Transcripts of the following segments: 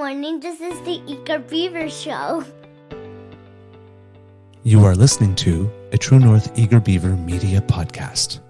morning. This is the Eager Beaver Show. You are listening to a True North Eager Beaver Media Podcast.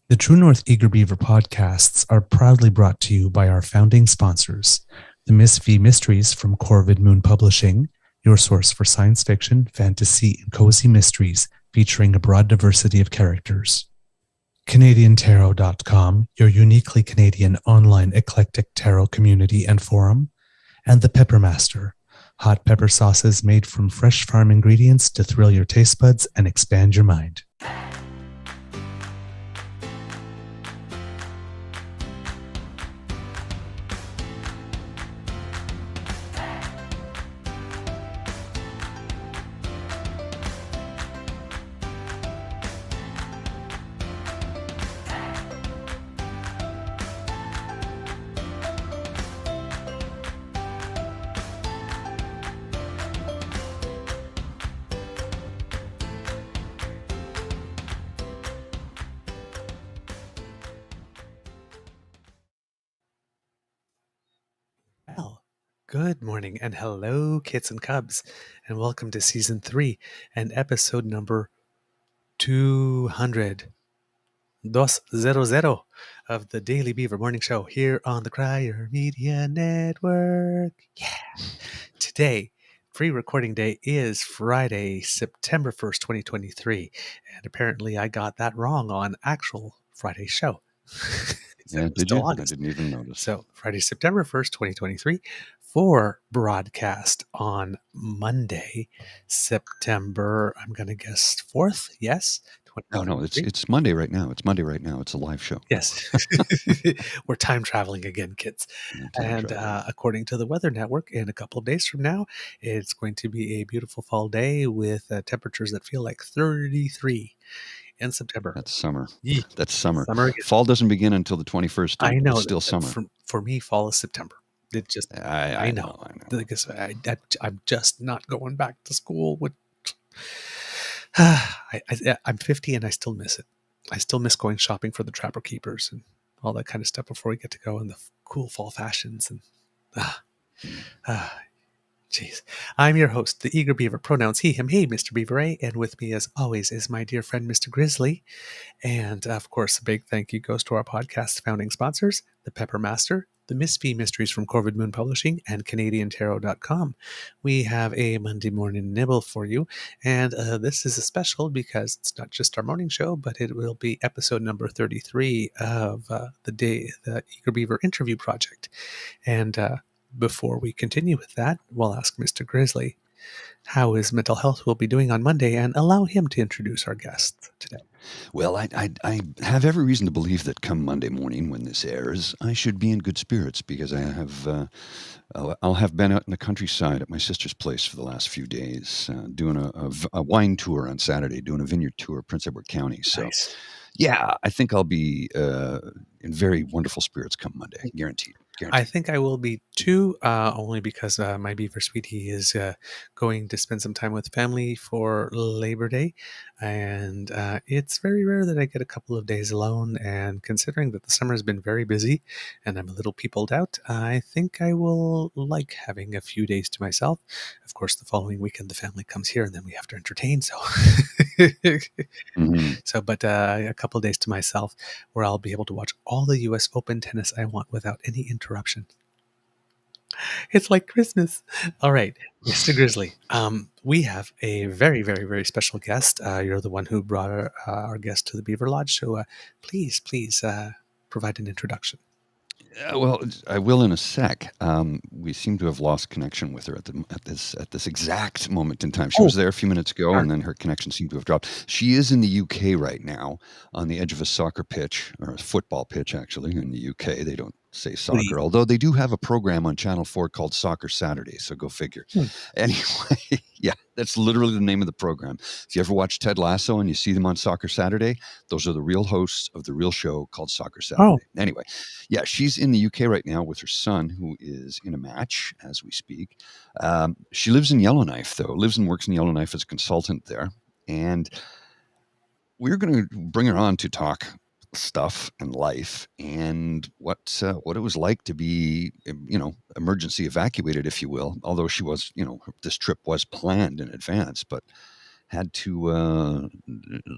The True North Eager Beaver podcasts are proudly brought to you by our founding sponsors, the Miss V Mysteries from Corvid Moon Publishing, your source for science fiction, fantasy, and cozy mysteries featuring a broad diversity of characters. CanadianTarot.com, your uniquely Canadian online eclectic tarot community and forum, and The Pepper Master, hot pepper sauces made from fresh farm ingredients to thrill your taste buds and expand your mind. Good morning and hello, kits and cubs, and welcome to Season 3 and episode number 200 of the Daily Beaver Morning Show here on the Crier Media Network. Yeah! Today, pre-recording day is Friday, September 1st, 2023, and apparently I got that wrong on actual Friday's show. Yeah, did you? August. I didn't even notice. So Friday, September 1st, 2023, for broadcast on Monday, September, I'm going to guess 4th, yes? No, it's Monday right now. It's Monday right now. It's a live show. Yes. We're time traveling again, kids. And according to the Weather Network, in a couple of days from now, it's going to be a beautiful fall day with temperatures that feel like 33 in September. That's summer. Yeah. That's summer. Summer. Fall doesn't begin until the 21st. I know. It's still summer. For me, fall is September. It just, I know. Because I'm just not going back to school. I'm 50 and I still miss it. I still miss going shopping for the Trapper Keepers and all that kind of stuff before we get to go in the cool fall fashions. And Jeez. I'm your host, the Eager Beaver, pronouns he, him, he, Mr. Beaver A, and with me as always is my dear friend, Mr. Grizzly. And of course, a big thank you goes to our podcast founding sponsors, the Pepper Master, the Miss V Mysteries from Corvid Moon Publishing, and CanadianTarot.com. We have a Monday morning nibble for you, and this is a special because it's not just our morning show, but it will be episode number 33 of the Eager Beaver interview project. And before we continue with that, we'll ask Mr. Grizzly how his mental health will be doing on Monday and allow him to introduce our guest today. Well, I have every reason to believe that come Monday morning when this airs, I should be in good spirits because I'll have been out in the countryside at my sister's place for the last few days, doing a wine tour on Saturday, doing a vineyard tour, Prince Edward County. So, nice. Yeah, I think I'll be in very wonderful spirits come Monday, guaranteed. I think I will be too, only because my beaver sweetie is going to spend some time with family for Labor Day, and it's very rare that I get a couple of days alone, and considering that the summer has been very busy and I'm a little peopled out, I think I will like having a few days to myself. Of course, the following weekend the family comes here and then we have to entertain, so Hmm. So, but a couple of days to myself where I'll be able to watch all the U.S. Open tennis I want without any interruption. It's like Christmas. All right, Mr. Grizzly. We have a very, very, very special guest. You're the one who brought our guest to the Beaver Lodge. So please, provide an introduction. Well, I will in a sec. We seem to have lost connection with her at this exact moment in time. She Oh, was there a few minutes ago, darn. and then her connection seemed to have dropped. She is in the UK right now, on the edge of a soccer pitch, or a football pitch, actually. In the UK, they don't say What do you- soccer, although they do have a program on Channel 4 called Soccer Saturday. So go figure. Hmm. Anyway, yeah, that's literally the name of the program. If you ever watch Ted Lasso and you see them on Soccer Saturday, those are the real hosts of the real show called Soccer Saturday. Oh, Anyway, yeah, she's in the UK right now with her son, who is in a match as we speak. She lives in Yellowknife, though, lives and works in Yellowknife as a consultant there. And we're going to bring her on to talk stuff and life and what it was like to be, emergency evacuated, if you will. Although she was, this trip was planned in advance, but had to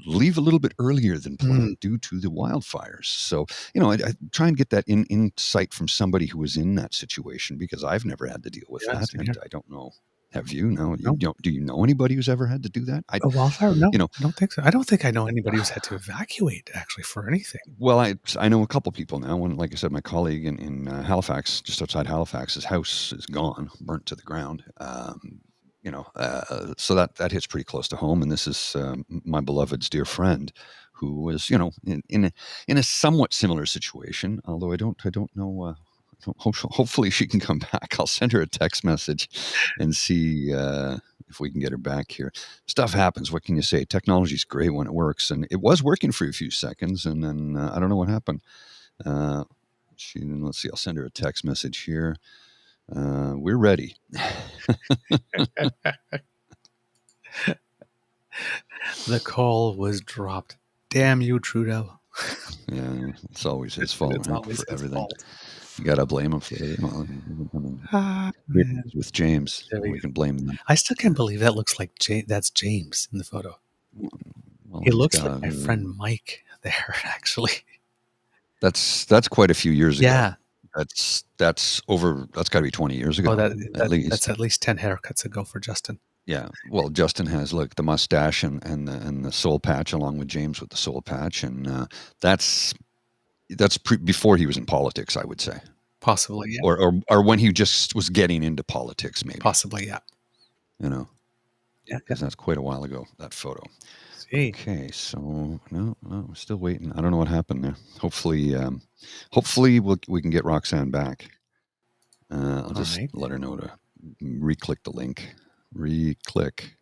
leave a little bit earlier than planned due to the wildfires. So, I try and get that insight from somebody who was in that situation, because I've never had to deal with yeah, that, same and here. I don't know. Have you? No, No. do you know anybody who's ever had to do that? A wildfire? No, You know, I don't think so. I don't think I know anybody who's had to evacuate actually for anything. well, I know a couple people now. One, like I said, my colleague in Halifax, just outside Halifax, his house is gone, burnt to the ground. So that hits pretty close to home. And this is my beloved's dear friend, who was, in a somewhat similar situation. Although I don't know. Hopefully she can come back. I'll send her a text message and see if we can get her back here. Stuff happens. What can you say? Technology's great when it works, and it was working for a few seconds, and then I don't know what happened. Let's see. I'll send her a text message here. We're ready. The call was dropped. Damn you, Trudeau. Yeah, it's always his fault, It's right? always For his everything. fault. You gotta blame him for it. Well, I mean, Ah, here man. it is with James. There we We go. can blame them. I still can't believe that looks like that's James in the photo. Well, He he's looks like got my friend Mike there, actually. that's quite a few years ago. Yeah. That's got to be 20 years ago, Oh, at least. that's at least 10 haircuts ago for Justin. Yeah. Well, Justin has, look, the mustache and the soul patch, along with James with the soul patch, and that's before he was in politics, I would say, Possibly, yeah. or when he just was getting into politics, maybe. Possibly, yeah. Yeah, Yeah. because that's quite a while ago, that photo. See. Okay, so no, we're still waiting. I don't know what happened there. Hopefully, we can get Roxanne back. I'll just right. let her know to re-click the link. Re-click.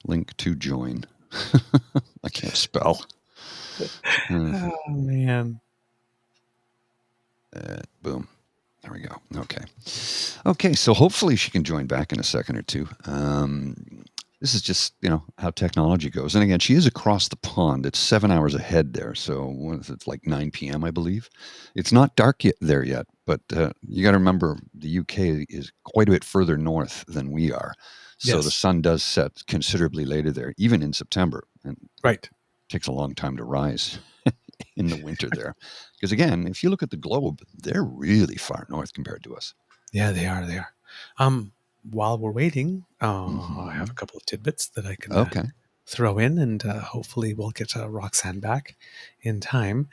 Link to join. I can't spell. Oh, man. Boom. There we go. Okay, so hopefully she can join back in a second or two. This is just, how technology goes. And again, she is across the pond. It's 7 hours ahead there. So what is it, like 9 p.m., I believe? It's not dark there yet, but you got to remember the UK is quite a bit further north than we are. So Yes. the sun does set considerably later there, even in September. And Right. it takes a long time to rise in the winter there. Because again, if you look at the globe, they're really far north compared to us. Yeah, they are. They are. While we're waiting, I have a couple of tidbits that I can throw in, and hopefully we'll get Roxanne back in time.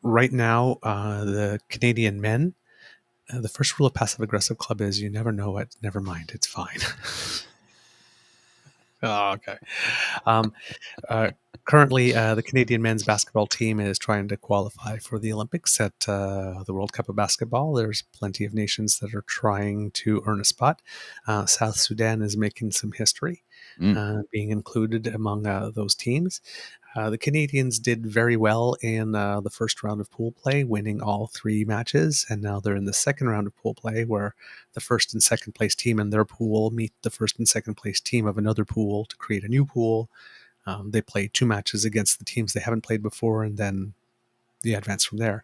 Right now, the Canadian men, the first rule of Passive Aggressive Club is you never know it. Never mind. It's fine. Oh, okay. Currently, the Canadian men's basketball team is trying to qualify for the Olympics at the World Cup of Basketball. There's plenty of nations that are trying to earn a spot. South Sudan is making some history, being included among those teams. The Canadians did very well in the first round of pool play, winning all 3 matches, and now they're in the second round of pool play, where the first and second place team in their pool meet the first and second place team of another pool to create a new pool. They play 2 matches against the teams they haven't played before, and then the advance from there.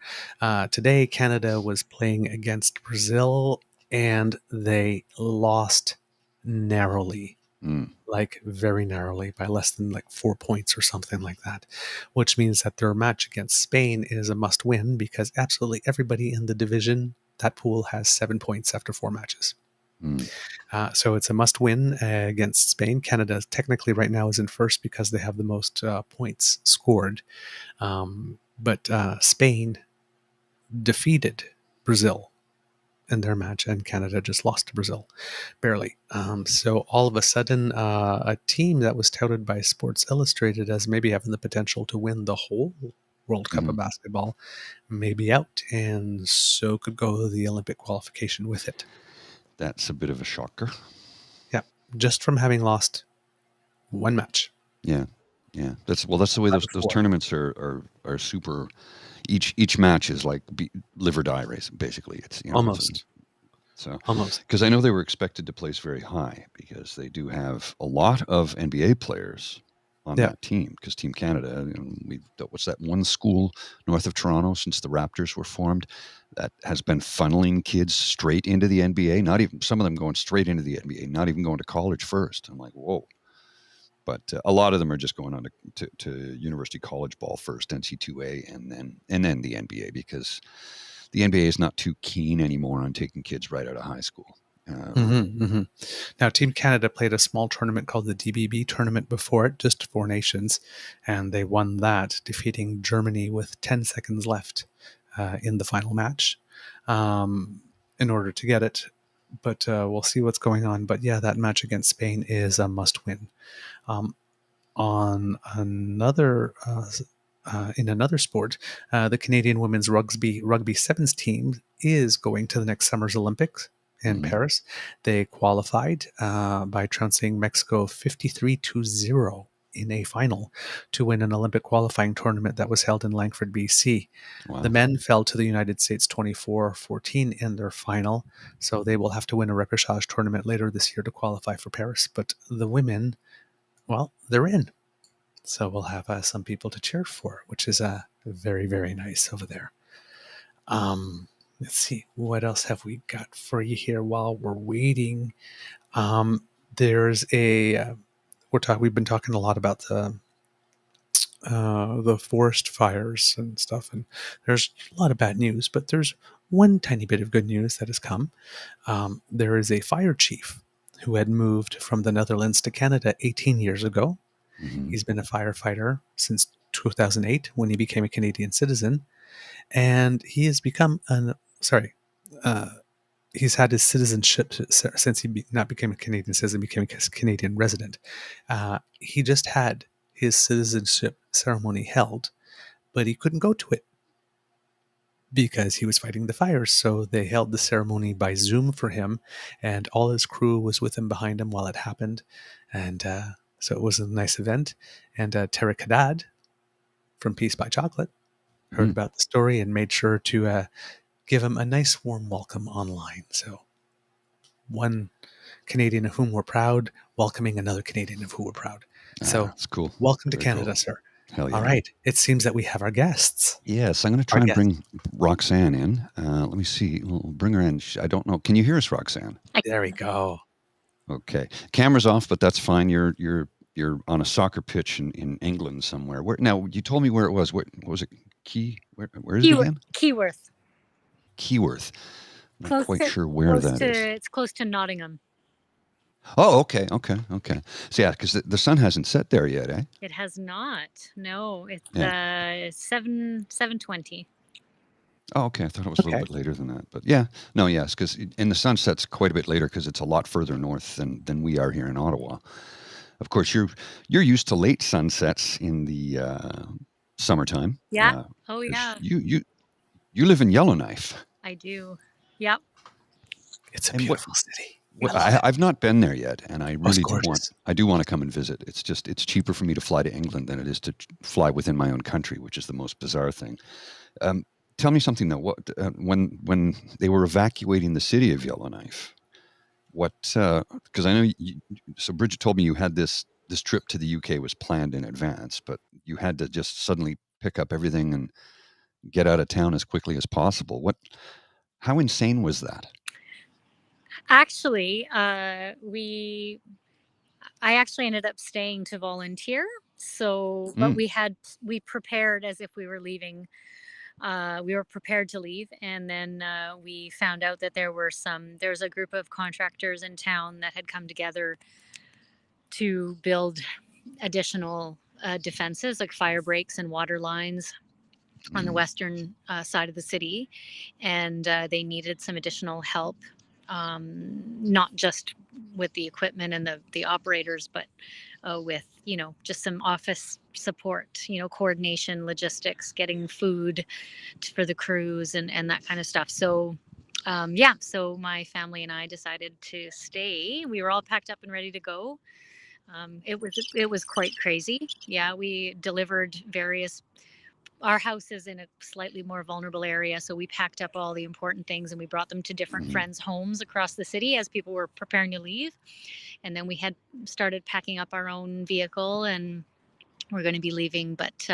Today, Canada was playing against Brazil, and they lost narrowly. Mm. Like very narrowly by less than like 4 points or something like that, which means that their match against Spain is a must win because absolutely everybody in the division, that pool, has 7 points after 4 matches. Mm. So it's a must win against Spain. Canada technically right now is in first because they have the most points scored. But Spain defeated Brazil in their match, and Canada just lost to Brazil, barely. So all of a sudden, a team that was touted by Sports Illustrated as maybe having the potential to win the whole World Cup of basketball may be out, and so could go the Olympic qualification with it. That's a bit of a shocker. Yeah, just from having lost one match. Yeah, yeah. That's the way those tournaments are super. Each match is like live or die race, basically. It's almost. Almost, because I know they were expected to place very high because they do have a lot of NBA players on that team. Because Team Canada, what's that one school north of Toronto since the Raptors were formed that has been funneling kids straight into the NBA. Not even some of them going straight into the NBA, not even going to college first. I'm like, whoa. But a lot of them are just going on to university college ball first, NC2A, and then the NBA, because the NBA is not too keen anymore on taking kids right out of high school. Now, Team Canada played a small tournament called the DBB tournament before it, just 4 nations, and they won that, defeating Germany with 10 seconds left in the final match in order to get it. But we'll see what's going on. But yeah, that match against Spain is a must-win. On another in another sport, the Canadian women's rugby sevens team is going to the next summer's Olympics in Paris. They qualified by trouncing Mexico 53-0 in a final to win an Olympic qualifying tournament that was held in Langford, BC. Wow. The men fell to the United States 24-14 in their final, so they will have to win a repechage tournament later this year to qualify for Paris. But the women, well, they're in. So we'll have some people to cheer for, which is very, very nice over there. Let's see, what else have we got for you here while we're waiting? There's we've been talking a lot about the forest fires and stuff, and there's a lot of bad news, but there's one tiny bit of good news that has come. There is a fire chief who had moved from the Netherlands to Canada 18 years ago. He's been a firefighter since 2008 when he became a Canadian citizen, and he has become he's had his citizenship since he not became a Canadian citizen, became a Canadian resident. He just had his citizenship ceremony held, but he couldn't go to it because he was fighting the fires. So they held the ceremony by Zoom for him, and all his crew was with him behind him while it happened. And so it was a nice event. And Tara Haddad from Peace by Chocolate heard about the story and made sure to give him a nice warm welcome online. So one Canadian of whom we're proud, welcoming another Canadian of whom we're proud. So that's cool. Welcome to Canada, cool. Sir. Hell yeah. All right. It seems that we have our guests. Yes, I'm going to try and bring Roxanne in. Let me see. We'll bring her in. I don't know. Can you hear us, Roxanne? There we go. Okay. Camera's off, but that's fine. You're on a soccer pitch in England somewhere. Where now? You told me where it was. What was it? Where is it again? Keyworth. Keyworth. I'm not quite sure where that is. It's close to Nottingham. Oh, okay. So yeah, because the sun hasn't set there yet, eh? It has not. No, it's 7:20. Oh, okay. I thought it was a little bit later than that, but yes, because the sun sets quite a bit later because it's a lot further north than we are here in Ottawa. Of course, you're used to late sunsets in the summertime. Yeah. Oh yeah. You live in Yellowknife. I do. Yep. It's a beautiful city. I've not been there yet, and I really do want to come and visit. It's cheaper for me to fly to England than it is to fly within my own country, which is the most bizarre thing. Tell me something though. What when they were evacuating the city of Yellowknife, because I know so Bridget told me you had this trip to the UK was planned in advance, but you had to just suddenly pick up everything and get out of town as quickly as possible. How insane was that? Actually, I actually ended up staying to volunteer. So, but Mm. we prepared as if we were leaving. We were prepared to leave, and then we found out that there's a group of contractors in town that had come together to build additional defenses like fire breaks and water lines on the western side of the city, and they needed some additional help, not just with the equipment and the operators, but with just some office support, coordination, logistics, getting food for the crews and that kind of stuff. So yeah, so my family and I decided to stay. We were all packed up and ready to go. It was quite crazy. Yeah, we delivered various. Our house is in a slightly more vulnerable area, so we packed up all the important things and we brought them to different friends' homes across the city as people were preparing to leave. And then we had started packing up our own vehicle, and we're going to be leaving. But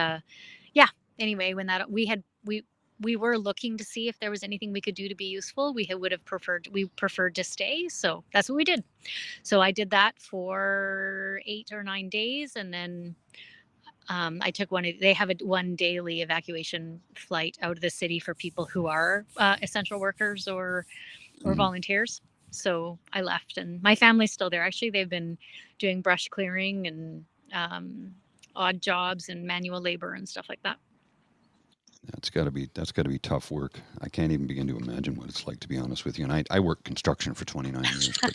yeah, anyway, when that we were looking to see if there was anything we could do to be useful. We preferred to stay, so that's what we did. So I did that for 8 or 9 days, and then I took they have one daily evacuation flight out of the city for people who are essential workers or volunteers. So I left, and my family's still there. Actually, they've been doing brush clearing and odd jobs and manual labor and stuff like that. That's got to be tough work. I can't even begin to imagine what it's like, to be honest with you. And I worked construction for 29 years, but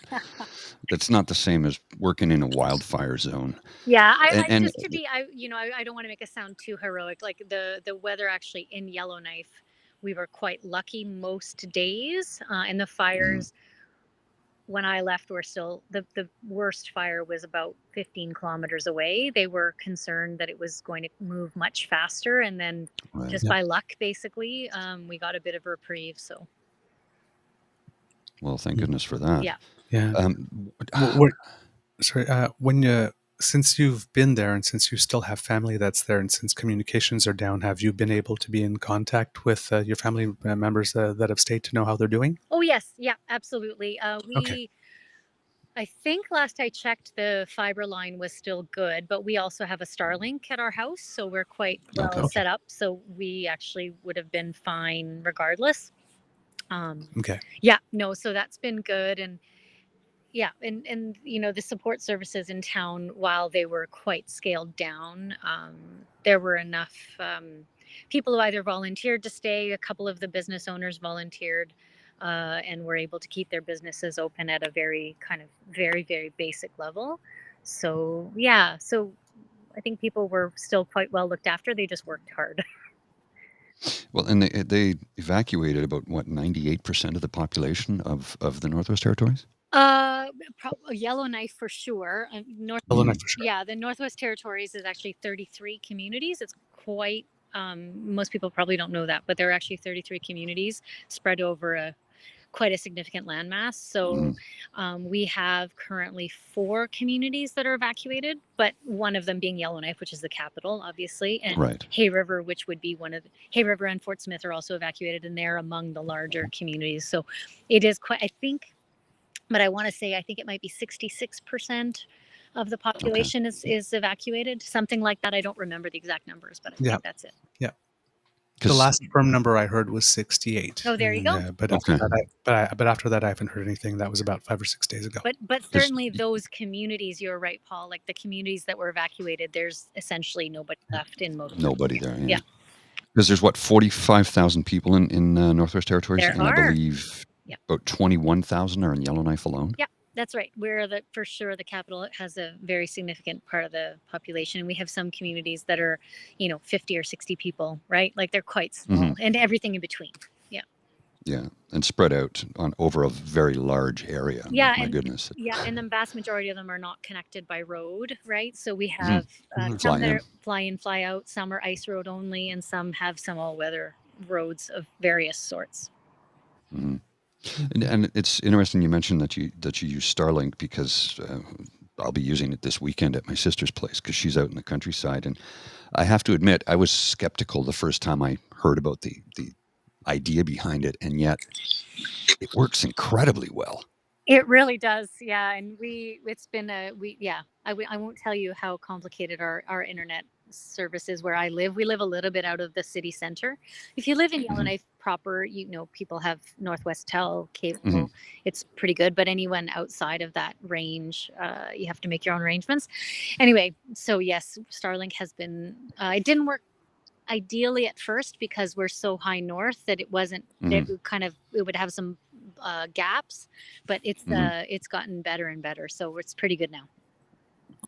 that's not the same as working in a wildfire zone. Yeah, And just to be, I don't want to make it sound too heroic. Like the weather actually in Yellowknife, we were quite lucky most days, and the fires. When I left, were still the worst fire was about 15 kilometers away. They were concerned that it was going to move much faster, and then right. just by luck, basically, we got a bit of a reprieve. So, Well, thank goodness for that. yeah. Yeah. Since you've been there and since you still have family that's there and since communications are down, have you been able to be in contact with your family members that have stayed to know how they're doing? Oh, yes. Yeah, absolutely. Okay. I think last I checked, the fiber line was still good, but we also have a Starlink at our house, so we're quite well Okay. set up. So we actually would have been fine regardless. Okay. Yeah, no, so that's been good. And yeah, and the support services in town, while they were quite scaled down, there were enough people who either volunteered to stay. A couple of the business owners volunteered, and were able to keep their businesses open at a very very basic level. So yeah, so I think people were still quite well looked after. They just worked hard. Well, and they evacuated about, what, 98% of the population of the Northwest Territories? Yellowknife for sure. Yellowknife for sure. Yeah, the Northwest Territories is actually 33 communities. It's quite. Most people probably don't know that, but there are actually 33 communities spread over quite a significant landmass. So we have currently 4 communities that are evacuated, but one of them being Yellowknife, which is the capital, obviously, and Right. Hay River, which would be Hay River and Fort Smith are also evacuated, and they're among the larger communities. So it is quite, I think, but I want to say, I think it might be 66% of the population is evacuated, something like that. I don't remember the exact numbers, but I think that's it. Yeah. The last firm number I heard was 68. Oh, there you go. But after that, I haven't heard anything. That was about 5 or 6 days ago. But certainly those communities, you're right, Paul. Like the communities that were evacuated, there's essentially nobody left in most. Nobody there. Yeah. Because there's, what, 45,000 people in Northwest Territories, There and are. I believe about 21,000 are in Yellowknife alone. Yeah. That's right. We're for sure the capital has a very significant part of the population. We have some communities that are, 50 or 60 people, right? Like they're quite small, and everything in between. Yeah. Yeah, and spread out over a very large area. Yeah, my goodness. Yeah, and the vast majority of them are not connected by road, right? So we have Fly some that in. are fly in, fly out. Some are ice road only, and some have some all-weather roads of various sorts. Mm-hmm. And it's interesting you mentioned that you use Starlink, because I'll be using it this weekend at my sister's place because she's out in the countryside. And I have to admit, I was skeptical the first time I heard about the idea behind it, and yet it works incredibly well. It really does, yeah. And it's been I won't tell you how complicated our internet service is where I live. We live a little bit out of the city center. If you live in Hmm. Yellowknife proper, people have Northwest Tel Hmm. cable. It's pretty good, but anyone outside of that range, you have to make your own arrangements. Anyway, so yes, Starlink has been. It didn't work ideally at first because we're so high north that it wasn't Hmm. it would have some gaps, but Hmm. it's gotten better and better, so it's pretty good now.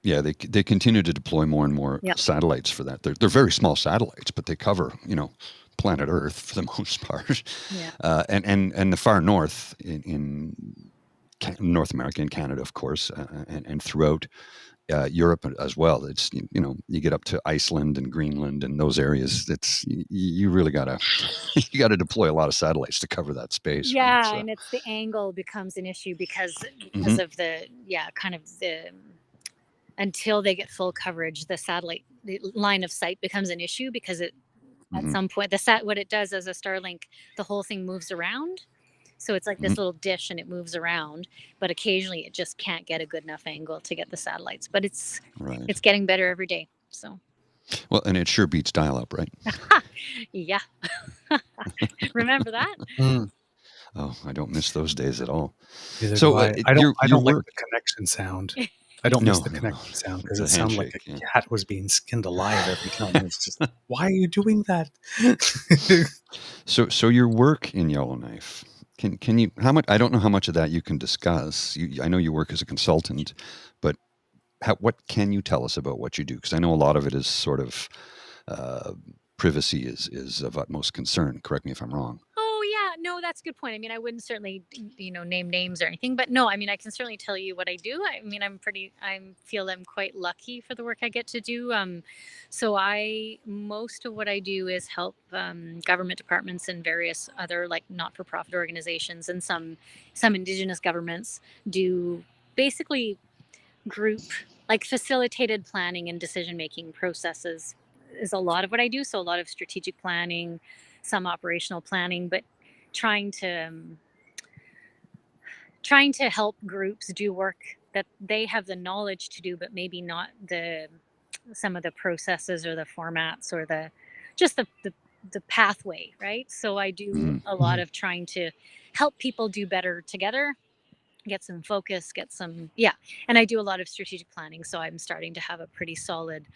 Yeah, they continue to deploy more and more Yep. satellites for that. They're very small satellites, but they cover planet Earth for the most part. Yeah. And the far north in North America and Canada, of course, and throughout Europe as well. It's you get up to Iceland and Greenland and those areas. It's you really gotta you gotta deploy a lot of satellites to cover that space, right? Yeah, So, and it's the angle becomes an issue because mhm. of the kind of the until they get full coverage, the line of sight becomes an issue because it at Mhm. some point what it does as a Starlink, the whole thing moves around. So it's like Mhm. this little dish and it moves around, but occasionally it just can't get a good enough angle to get the satellites. But Right. it's getting better every day. So Well, and it sure beats dial-up, right? yeah. Remember that? Mm, Oh, I don't miss those days at all. neither do So, I. I don't. I your don't like work? the connection sound. I don't miss No, the no, no. connection sound because The it sounded like handshake. a Yeah. cat was being skinned alive every time. It's just, why are you doing that? So your work in Yellowknife. Can you how much? I don't know how much of that you can discuss. I know you work as a consultant, but what can you tell us about what you do? Because I know a lot of it is sort of uh, privacy is of utmost concern. Correct me if I'm wrong. Oh yeah, no, that's a good point. I mean, I wouldn't certainly, name names or anything, but no, I mean, I can certainly tell you what I do. I mean, I feel I'm quite lucky for the work I get to do. So most of what I do is help government departments and various other like not-for-profit organizations and some Indigenous governments do basically group like facilitated planning and decision making processes is a lot of what I do. So a lot of strategic planning, some operational planning, but trying to trying to help groups do work that they have the knowledge to do, but maybe not the some of the processes or the formats or the pathway, right? So I do Hmm. a lot of trying to help people do better together, get some focus, get some and I do a lot of strategic planning, so I'm starting to have a pretty solid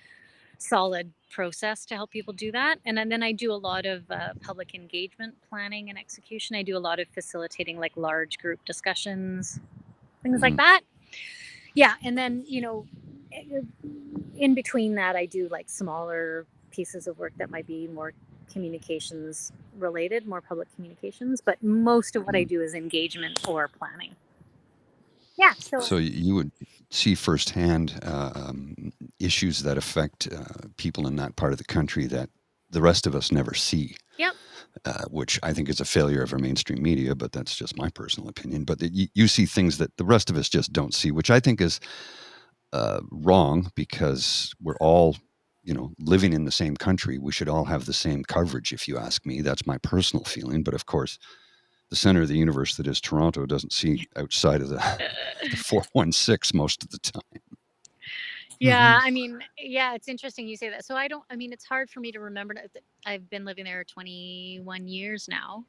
process to help people do that. And then I do a lot of public engagement planning and execution. I do a lot of facilitating like large group discussions, things like Hmm. that. Yeah, and then in between that I do like smaller pieces of work that might be more communications related, more public communications, but most of what I Hmm. do is engagement or planning. Yeah, so So you would see firsthand issues that affect people in that part of the country that the rest of us never see. yep. Which I think is a failure of our mainstream media, but that's just my personal opinion. But you see things that the rest of us just don't see, which I think is wrong because we're all, living in the same country. We should all have the same coverage, if you ask me. That's my personal feeling. But of course, the center of the universe that is Toronto doesn't see outside of the 416 most of the time. Yeah, I mean, yeah, it's interesting you say that. So I mean, it's hard for me to remember that I've been living there 21 years now.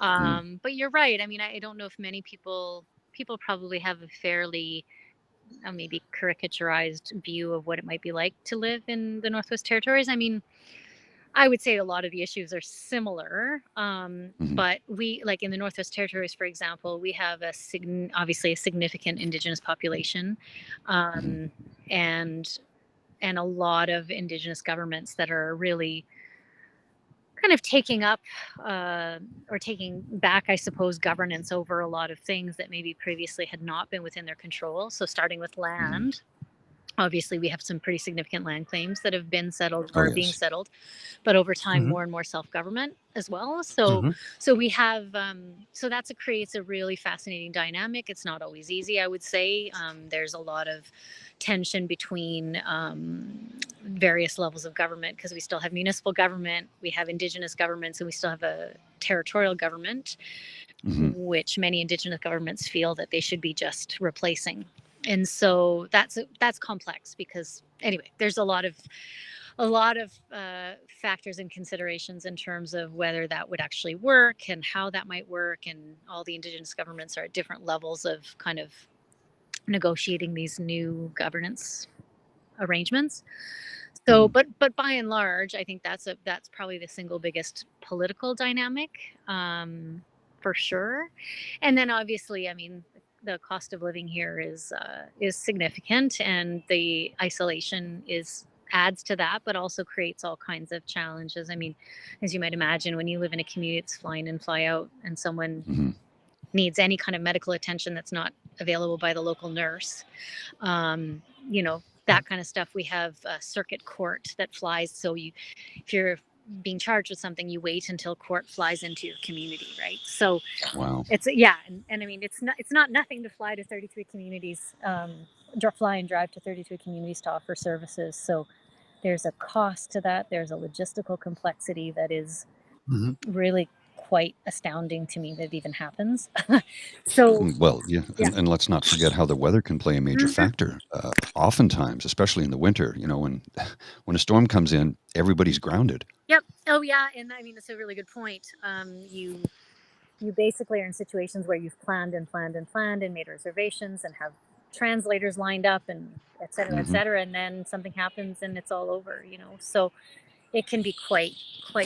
Mm, But you're right. I mean, I don't know if many people probably have a fairly maybe caricaturized view of what it might be like to live in the Northwest Territories. I mean, I would say a lot of the issues are similar, mhm, but we like in the Northwest Territories, for example, we have obviously a significant Indigenous population, mhm, um, and a lot of Indigenous governments that are really kind of taking up or taking back, I suppose, governance over a lot of things that maybe previously had not been within their control. So starting with mhm, land. Obviously, we have some pretty significant land claims that have been settled Oh or are being yes. settled, but over time, Mhm. more and more self-government as well. So, Hmm. so we have, so that's creates a really fascinating dynamic. It's not always easy, I would say. There's a lot of tension between various levels of government because we still have municipal government, we have Indigenous governments, and we still have a territorial government, Hmm. which many Indigenous governments feel that they should be just replacing. And so that's complex because anyway, there's a lot of factors and considerations in terms of whether that would actually work and how that might work, and all the Indigenous governments are at different levels of kind of negotiating these new governance arrangements. So, Hmm. but by and large, I think that's probably the single biggest political dynamic, for sure. And then obviously, I mean, the cost of living here is significant, and the isolation is adds to that, but also creates all kinds of challenges. I mean, as you might imagine, when you live in a community that's fly in and fly out, and someone Hmm. needs any kind of medical attention that's not available by the local nurse, um, you know, Yeah. that kind of stuff. We have a circuit court that flies. So if you're being charged with something, you wait until court flies into your community, right? So Wow. yeah, and I mean, it's not nothing to fly to 33 communities, fly and drive to 33 communities to offer services. So there's a cost to that. There's a logistical complexity that is Mhm. really quite astounding to me that it even happens. So Well, yeah, yeah. and let's not forget how the weather can play a major Mhm. factor. Oftentimes, especially in the winter, when when a storm comes in, everybody's grounded. Yep. Oh, yeah. And I mean, that's a really good point. You basically are in situations where you've planned and planned and planned and made reservations and have translators lined up and et Hmm. cetera, and then something happens and it's all over. So it can be quite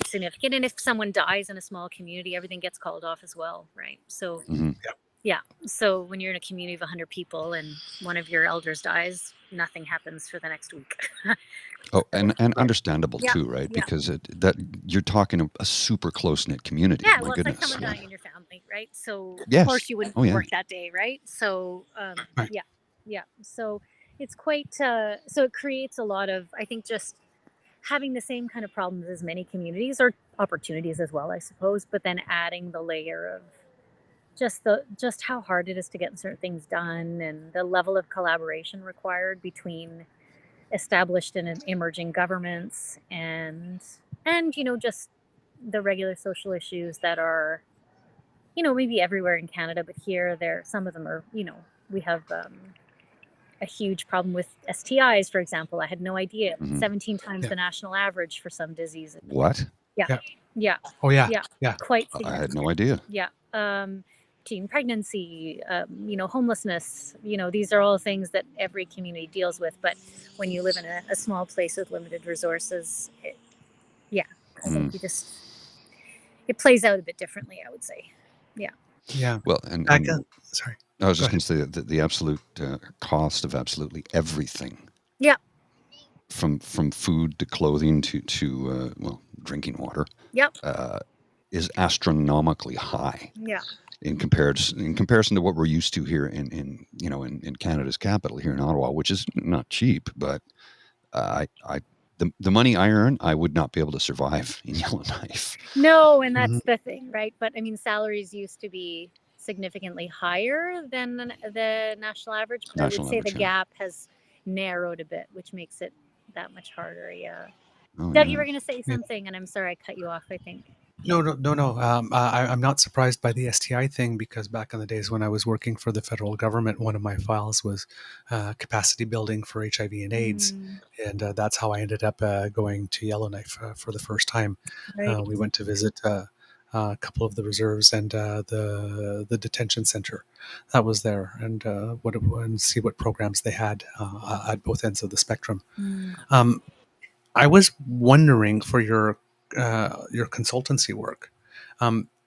significant. And if someone dies in a small community, everything gets called off as well, right? So Hmm. yeah. So when you're in a community of 100 people and one of your elders dies, nothing happens for the next week. Oh, So and understandable yeah, too, right? yeah. Because that you're talking a super close knit community. Yeah, My well, it's like goodness. someone dying in your family, right? So of Yes. course you wouldn't Oh yeah. work that day, right? So Right. yeah, yeah. So it's quite so it creates a lot of, I think, just having the same kind of problems as many communities, or opportunities as well, I suppose. But then adding the layer of just how hard it is to get certain things done, and the level of collaboration required between established and emerging governments, and just the regular social issues that are maybe everywhere in Canada, but here there some of them are, we have a huge problem with STIs, for example. I had no idea. Hmm. 17 times Yeah. the national average for some diseases. What? Yeah. Yeah. Yeah. Oh, yeah. Yeah. Yeah. Quite I had no significant. idea. Yeah. Teen pregnancy, homelessness, these are all things that every community deals with. But when you live in a small place with limited resources, yeah, I think Mm. it plays out a bit differently, I would say. Yeah. Yeah. Well, Back and sorry. I was Go just going ahead. to say that the absolute cost of absolutely everything, Yeah. from food to clothing to drinking water, Yep. uh, is astronomically high Yeah. in comparison to what we're used to here in Canada's capital here in Ottawa, which is not cheap. But I the money I earn, I would not be able to survive in Yellowknife. No, and Mhm. that's the thing, right? But I mean, salaries used to be significantly higher than the national average, but I would National say the average, yeah. gap has narrowed a bit, which makes it that much harder. Yeah. Oh Doug, you yeah. were going to say Yeah. something, and I'm sorry I cut you off, I think. No, no, no, no. I'm not surprised by the STI thing because back in the days when I was working for the federal government, one of my files was capacity building for HIV and AIDS, Mm, and that's how I ended up going to Yellowknife for the first time. right. We went to visit a couple of the reserves and the detention center that was there, and and see what programs they had at both ends of the spectrum. Mm. Um, I was wondering for your consultancy work,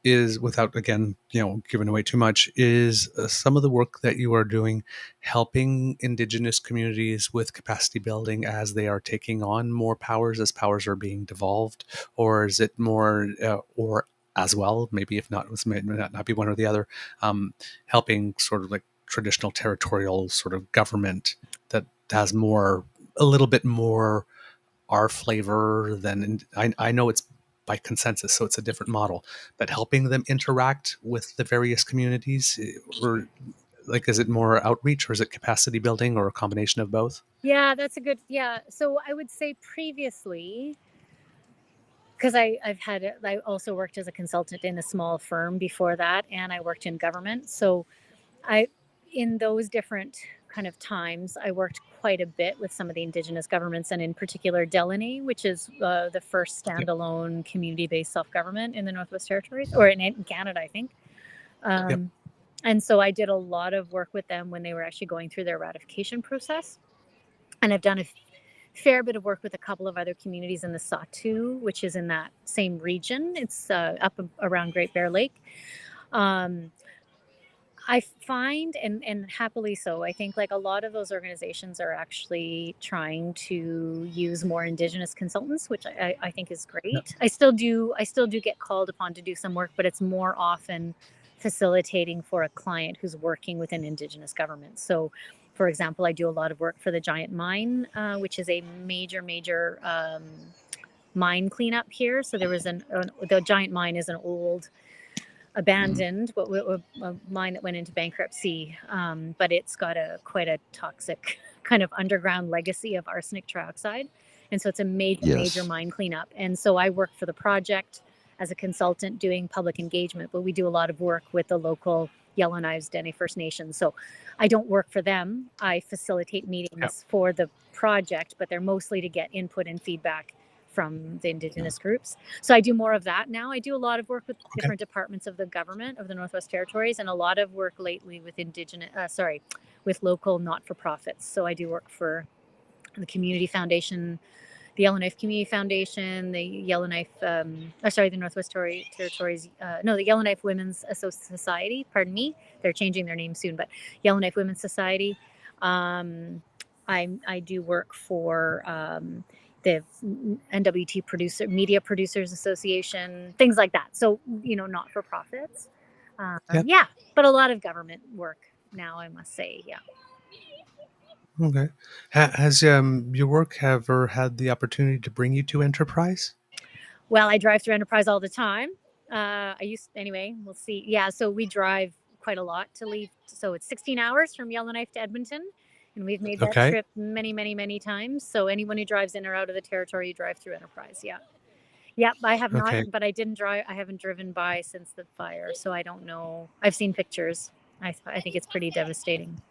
is without again giving away too much, is some of the work that you are doing helping Indigenous communities with capacity building as they are taking on more powers, as powers are being devolved, or is it more or as well, maybe if not, it may not be one or the other, helping sort of like traditional territorial sort of government that has a little bit more our flavor than I know it's by consensus, so it's a different model, but helping them interact with the various communities, or like, is it more outreach or is it capacity building or a combination of both? Yeah, that's a good, yeah. So I would say previously, because I also worked as a consultant in a small firm before that, and I worked in government. So I, in those different kind of times, I worked quite a bit with some of the Indigenous governments, and in particular Delaney, which is the first Yep. standalone community-based self-government in the Northwest Territories, or in Canada, I think. Yep. And so I did a lot of work with them when they were actually going through their ratification process. And I've done a fair bit of work with a couple of other communities in the Sawtoo, which is in that same region. It's up around Great Bear Lake. I find, and happily so, I think like a lot of those organizations are actually trying to use more Indigenous consultants, which I think is great. Yep. I still do get called upon to do some work, but it's more often facilitating for a client who's working with an Indigenous government. So, for example, I do a lot of work for the Giant Mine, which is a major mine cleanup here. So there was the Giant Mine is an old abandoned a mine that went into bankruptcy, but it's got quite a toxic kind of underground legacy of arsenic trioxide, and so it's a major mine cleanup. And so I work for the project as a consultant doing public engagement, but we do a lot of work with the local Yellowknife Dene First Nation. So I don't work for them. I facilitate meetings for the project, but they're mostly to get input and feedback from the Indigenous groups. So I do more of that now. I do a lot of work with different departments of the government of the Northwest Territories, and a lot of work lately with with local not-for-profits. So I do work for the Community Foundation, the Yellowknife Community Foundation, the Yellowknife, the Northwest Territories, the Yellowknife Women's Society, pardon me. They're changing their name soon, but Yellowknife Women's Society. I do work for the NWT Media Producers Association, things like that. So, not for profits. Yeah, but a lot of government work now, I must say. Yeah. Okay. Has your work ever had the opportunity to bring you to Enterprise? Well, I drive through Enterprise all the time. Anyway, we'll see. Yeah, so we drive quite a lot to leave. So it's 16 hours from Yellowknife to Edmonton. And we've made that trip many times. So anyone who drives in or out of the territory, you drive through Enterprise. Yeah. Yep, I have not, but I haven't driven by since the fire. So I don't know. I've seen pictures. I think it's pretty devastating.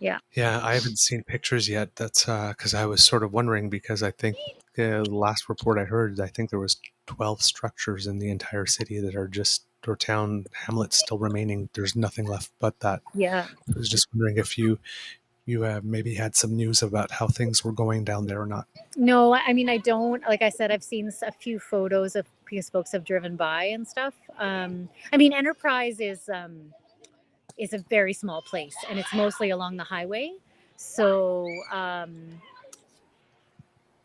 Yeah. Yeah, I haven't seen pictures yet. That's because I was sort of wondering, because I think the last report I heard, I think there was 12 structures in the entire city that are just, or town hamlets still remaining. There's nothing left but that. Yeah. I was just wondering if you maybe had some news about how things were going down there or not. No, I mean, I don't. Like I said, I've seen a few photos of because folks have driven by and stuff. I mean, Enterprise is a very small place, and it's mostly along the highway. So,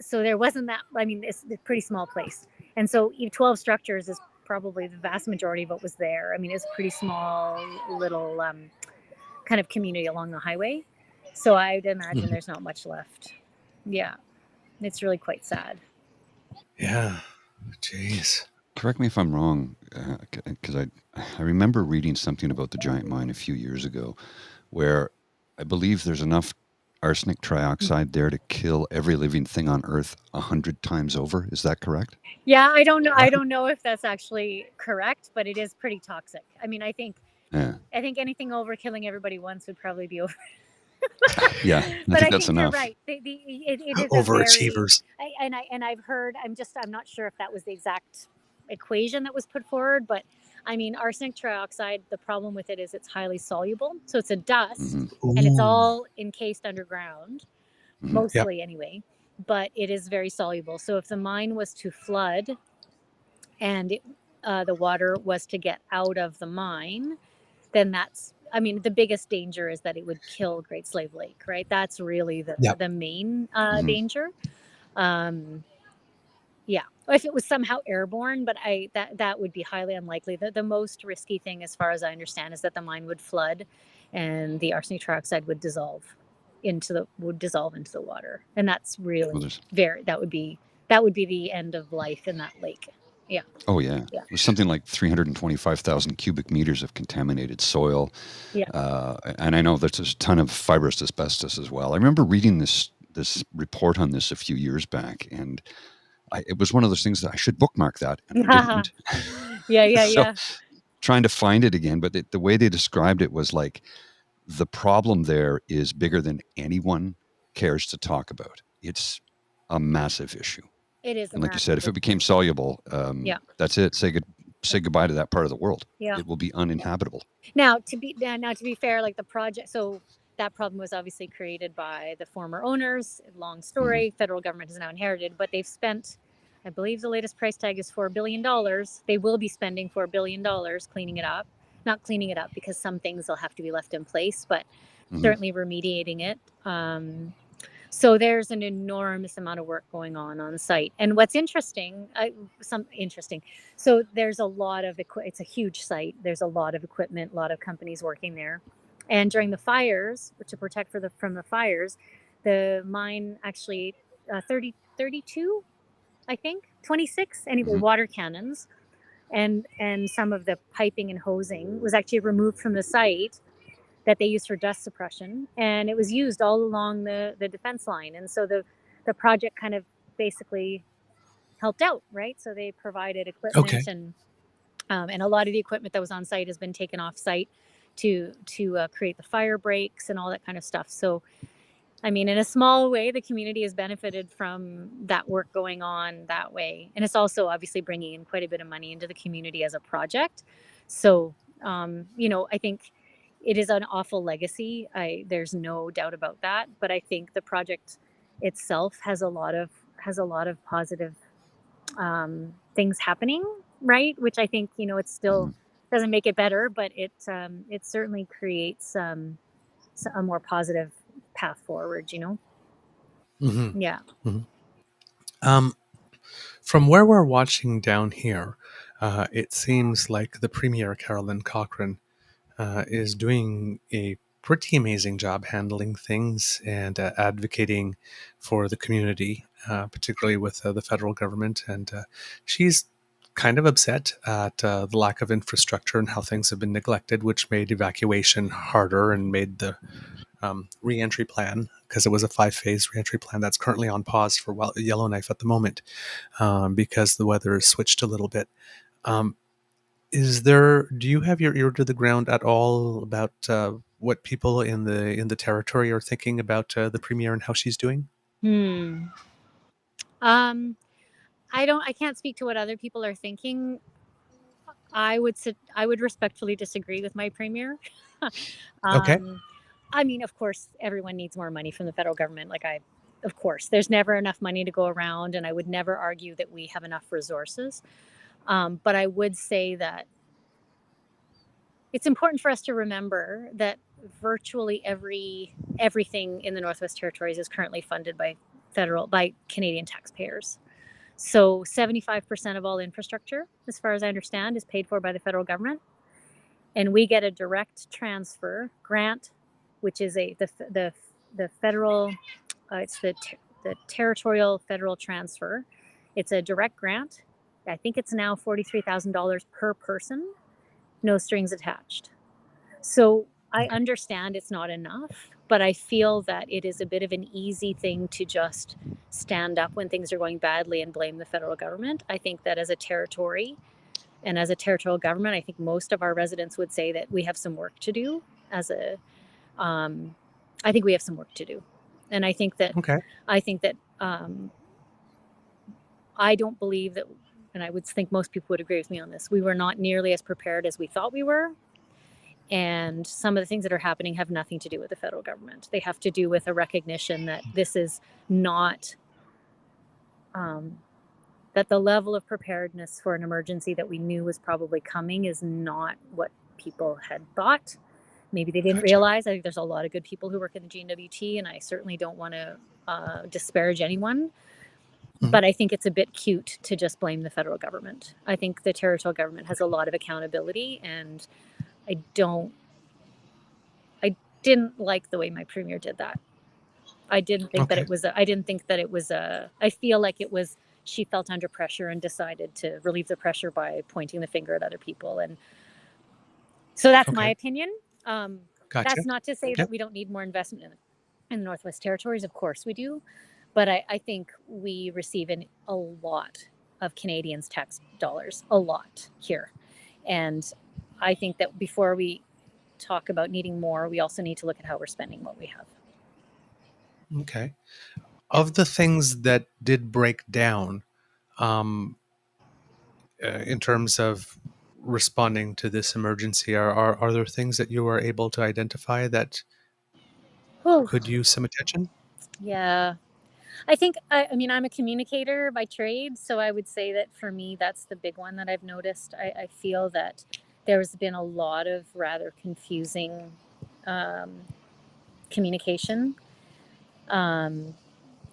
so there wasn't that. I mean, it's a pretty small place, and so 12 structures is probably the vast majority of what was there. I mean, it's a pretty small little kind of community along the highway. So I'd imagine there's not much left. Yeah. It's really quite sad. Yeah. Jeez. Correct me if I'm wrong, because I remember reading something about the Giant Mine a few years ago, where I believe there's enough arsenic trioxide there to kill every living thing on Earth 100 times over. Is that correct? Yeah, I don't know. I don't know if that's actually correct, but it is pretty toxic. I mean, I think anything over killing everybody once would probably be over. Yeah, I think that's enough. You're right. It is overachievers. I've heard. I'm not sure if that was the exact equation that was put forward, but I mean, arsenic trioxide. The problem with it is it's highly soluble, so it's a dust, and it's all encased underground, mostly anyway. But it is very soluble. So if the mine was to flood, and the water was to get out of the mine, then that's. I mean, the biggest danger is that it would kill Great Slave Lake, right? That's really the main danger. Yeah, if it was somehow airborne, but that would be highly unlikely. The most risky thing, as far as I understand, is that the mine would flood, and the arsenic trioxide would dissolve would dissolve into the water, and that's Well, really there's, that would be the end of life in that lake. Yeah, oh yeah, yeah, there's something like 325,000 cubic meters of contaminated soil, yeah. and I know that there's a ton of fibrous asbestos as well. I remember reading this report on this a few years back, and it was one of those things that I should bookmark that, and I didn't. Yeah, So yeah. trying to find it again, but the way they described it was like the problem there is bigger than anyone cares to talk about. It's a massive issue. It is a And like you said, if it massive. became soluble, Yeah, that's it. Say goodbye to that part of the world. yeah. It will be uninhabitable. Now to be fair, like the project, so that problem was obviously created by the former owners. Long story. Federal government has now inherited, but they've spent, I believe the latest price tag is $4 billion. They will be spending $4 billion cleaning it up. Not cleaning it up, because some things will have to be left in place, but certainly remediating it. So there's an enormous amount of work going on site. And what's interesting, so there's a lot of it's a huge site. There's a lot of equipment, a lot of companies working there. And during the fires, to protect from the fires, the mine actually 32, I think, 26, anyway, water cannons and some of the piping and hosing was actually removed from the site that they used for dust suppression, and it was used all along the defense line. And so the project kind of basically helped out, right? So they provided equipment, Okay. and a lot of the equipment that was on site has been taken off site to create the fire breaks and all that kind of stuff. So I mean, in a small way, the community has benefited from that work going on that way. And it's also obviously bringing in quite a bit of money into the community as a project. So, I think it is an awful legacy. There's no doubt about that. But I think the project itself has a lot of positive things happening, right? Which I think, it still doesn't make it better, but it certainly creates a more positive path forward, Mm-hmm. Yeah. Mm-hmm. From where we're watching down here, it seems like the Premier, Carolyn Cochrane, is doing a pretty amazing job handling things and advocating for the community, particularly with the federal government. And she's kind of upset at the lack of infrastructure and how things have been neglected, which made evacuation harder and made the reentry plan, because it was a 5-phase reentry plan that's currently on pause for Yellowknife at the moment, because the weather has switched a little bit. Do you have your ear to the ground at all about what people in the territory are thinking about the Premier and how she's doing? I can't speak to what other people are thinking. I would respectfully disagree with my Premier. Okay. I mean, of course, everyone needs more money from the federal government. Of course, there's never enough money to go around, and I would never argue that we have enough resources. But I would say that it's important for us to remember that virtually everything in the Northwest Territories is currently funded by Canadian taxpayers. So 75% of all infrastructure, as far as I understand, is paid for by the federal government. And we get a direct transfer grant, which is the federal, it's the territorial federal transfer. It's a direct grant. I think it's now $43,000 per person, no strings attached. So I understand it's not enough, but I feel that it is a bit of an easy thing to just stand up when things are going badly and blame the federal government. I think that as a territory and as a territorial government, I think most of our residents would say that we have some work to do. I think we have some work to do. And I think that, Okay. I don't believe that, and I would think most people would agree with me on this, we were not nearly as prepared as we thought we were. And some of the things that are happening have nothing to do with the federal government. They have to do with a recognition that this is not, that the level of preparedness for an emergency that we knew was probably coming is not what people had thought. Maybe they didn't realize. I think there's a lot of good people who work in the GNWT, and I certainly don't want to disparage anyone. But I think it's a bit cute to just blame the federal government. I think the territorial government has a lot of accountability, and I didn't like the way my Premier did that. I didn't think that Okay. it was I didn't think that it was I feel like it was she felt under pressure and decided to relieve the pressure by pointing the finger at other people. And so that's my Okay. opinion. Gotcha. That's not to say Yep. that we don't need more investment in the Northwest Territories. Of course we do. But I think we receive a lot of Canadians' tax dollars, a lot here. And I think that before we talk about needing more, we also need to look at how we're spending what we have. Okay. Of the things that did break down, in terms of responding to this emergency, are there things that you were able to identify that Oh, could use some attention? yeah. I think, I mean, I'm a communicator by trade, so I would say that for me, that's the big one that I've noticed. I feel that there's been a lot of rather confusing um, communication. Um,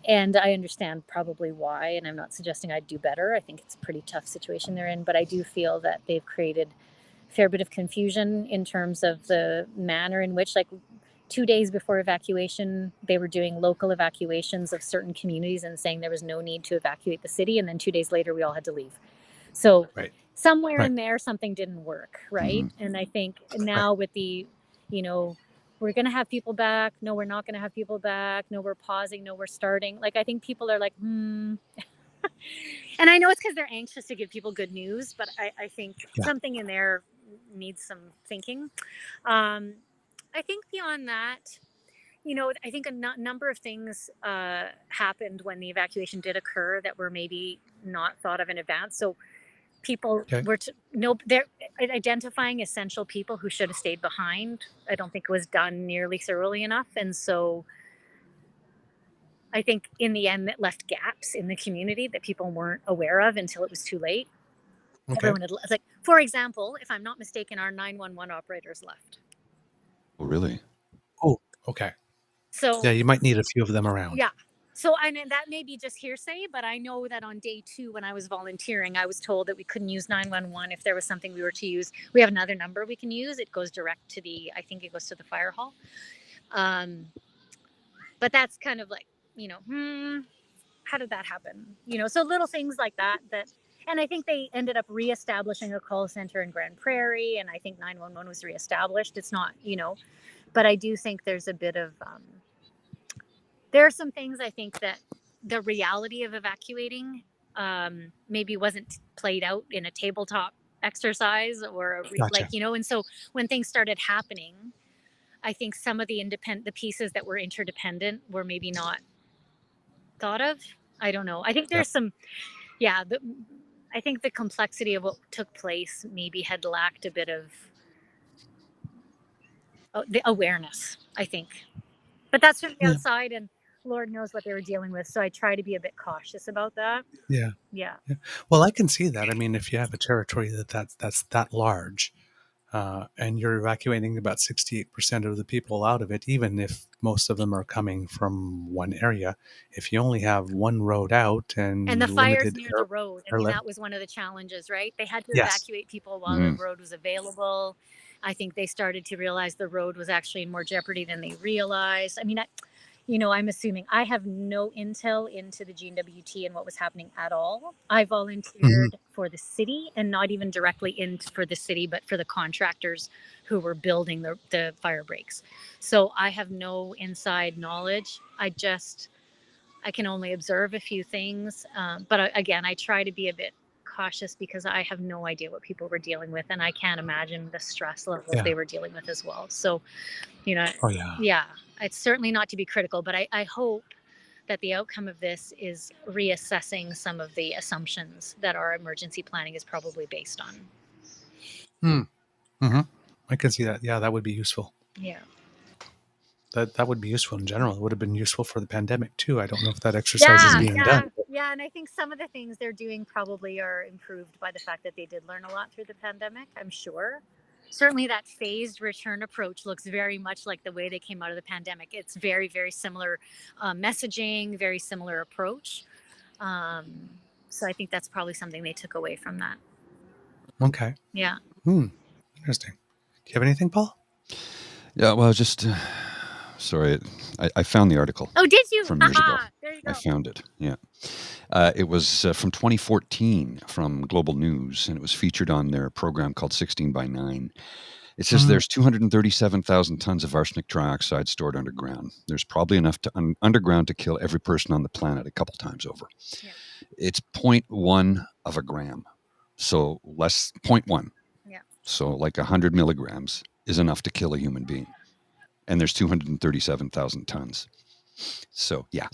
and I understand probably why, and I'm not suggesting I'd do better. I think it's a pretty tough situation they're in, but I do feel that they've created a fair bit of confusion in terms of the manner in which, like, 2 days before evacuation, they were doing local evacuations of certain communities and saying there was no need to evacuate the city. And then 2 days later, we all had to leave. So Right. somewhere Right. in there, something didn't work, right? Mhm. And I think Right. now with you know, we're going to have people back. No, we're not going to have people back. No, we're pausing. No, we're starting. Like, I think people are like, And I know it's because they're anxious to give people good news, but I think Yeah. something in there needs some thinking. Um, I think beyond that, I think a number of things happened when the evacuation did occur that were maybe not thought of in advance. So people Okay. were they're identifying essential people who should have stayed behind. I don't think it was done nearly thoroughly enough, and so I think in the end, it left gaps in the community that people weren't aware of until it was too late. Okay. Everyone had like, for example, if I'm not mistaken, our 911 operators left. Oh, really? Oh, okay. So Yeah, you might need a few of them around. yeah. So that may be just hearsay, but I know that on day 2, when I was volunteering, I was told that we couldn't use 911 if there was something we were to use. We have another number we can use. It goes direct to I think it goes to the fire hall. But that's kind of like, how did that happen? So little things like that, and I think they ended up reestablishing a call center in Grand Prairie, and I think 911 was reestablished. It's not, but I do think there's a bit of, there are some things I think that the reality of evacuating maybe wasn't played out in a tabletop exercise or Gotcha. and so when things started happening, I think some of the pieces that were interdependent were maybe not thought of. I don't know. I think Yep. there's some, I think the complexity of what took place maybe had lacked a bit of the awareness, I think. But that's from the Yeah. outside, and Lord knows what they were dealing with. So I try to be a bit cautious about that. Yeah. Yeah. Yeah. Well, I can see that. I mean, if you have a territory that's that large, and you're evacuating about 68% of the people out of it, even if most of them are coming from one area, if you only have one road out And and the fire's limited near the road. I mean, airlift. that was one of the challenges, right? They had to Yes. evacuate people while the Mm. road was available. I think they started to realize the road was actually in more jeopardy than they realized. I mean, I'm assuming I have no intel into the GWT and what was happening at all. I volunteered for the city, and not even directly for the city, but for the contractors who were building the fire breaks. So I have no inside knowledge. I can only observe a few things. But again, I try to be a bit cautious because I have no idea what people were dealing with, and I can't imagine the stress levels Yeah. they were dealing with as well. So, Oh, yeah. yeah, it's certainly not to be critical, but I hope that the outcome of this is reassessing some of the assumptions that our emergency planning is probably based on. I can see that. Yeah, that would be useful. Yeah. That would be useful in general. It would have been useful for the pandemic too. I don't know if that exercise is being done. Yeah, and I think some of the things they're doing probably are improved by the fact that they did learn a lot through the pandemic, I'm sure. Certainly that phased return approach looks very much like the way they came out of the pandemic. It's very, very similar messaging, very similar approach. So I think that's probably something they took away from that. Okay. Yeah. Interesting. Do you have anything, Paul? Yeah, well, just Sorry, I found the article Oh, did you? from years ago. There you I go. found it. Yeah. It was from 2014 from Global News, and it was featured on their program called 16 by 9. It says there's 237,000 tons of arsenic trioxide stored underground. There's probably enough to underground to kill every person on the planet a couple times over. Yeah. It's 0.1 of a gram. So less 0.1. Yeah. So like 100 milligrams is enough to kill a human being. And there's 237,000 tons. So yeah.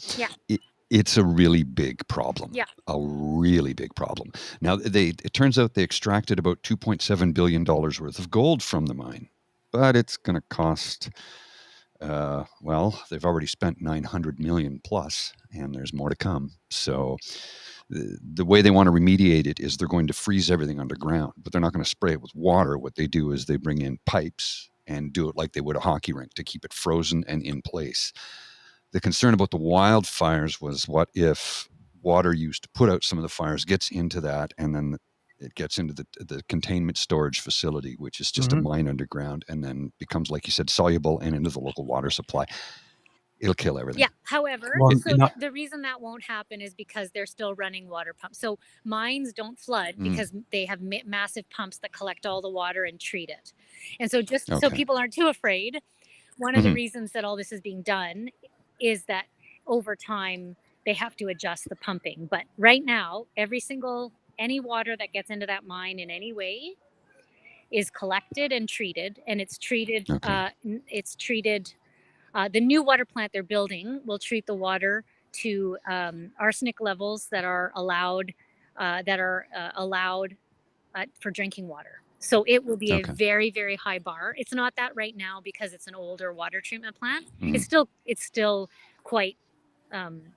It's a really big problem. Yeah. A really big problem. Now, it turns out they extracted about $2.7 billion worth of gold from the mine, but it's going to cost, well, they've already spent $900 million plus, and there's more to come. So the way they want to remediate it is they're going to freeze everything underground, but they're not going to spray it with water. What they do is they bring in pipes and do it like they would a hockey rink to keep it frozen and in place. The concern about the wildfires was, what if water used to put out some of the fires gets into that, and then it gets into the containment storage facility, which is just a mine underground, and then becomes, like you said, soluble and into the local water supply. It'll kill everything. Yeah. However, the reason that won't happen is because they're still running water pumps. So mines don't flood because they have massive pumps that collect all the water and treat it. And so so people aren't too afraid, one of the reasons that all this is being done is that over time they have to adjust the pumping. But right now, any water that gets into that mine in any way is collected and treated, and it's treated. The new water plant they're building will treat the water to arsenic levels that are allowed for drinking water. So it will be a very, very high bar. It's not that right now because it's an older water treatment plant. It's still quite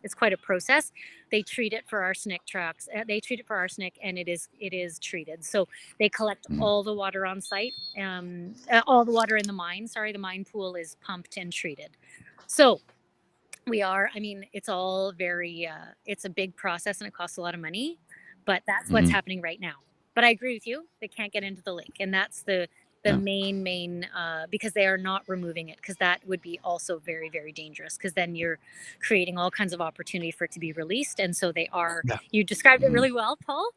it's quite a process. They treat it for arsenic and it is treated. So they collect all the water on site, all the water in the mine. The mine pool is pumped and treated. So it's all very it's a big process and it costs a lot of money, but that's what's happening right now. But I agree with you. They can't get into the lake. And that's the main, because they are not removing it, because that would be also very, very dangerous, because then you're creating all kinds of opportunity for it to be released. And so they are, you described it really well, Paul.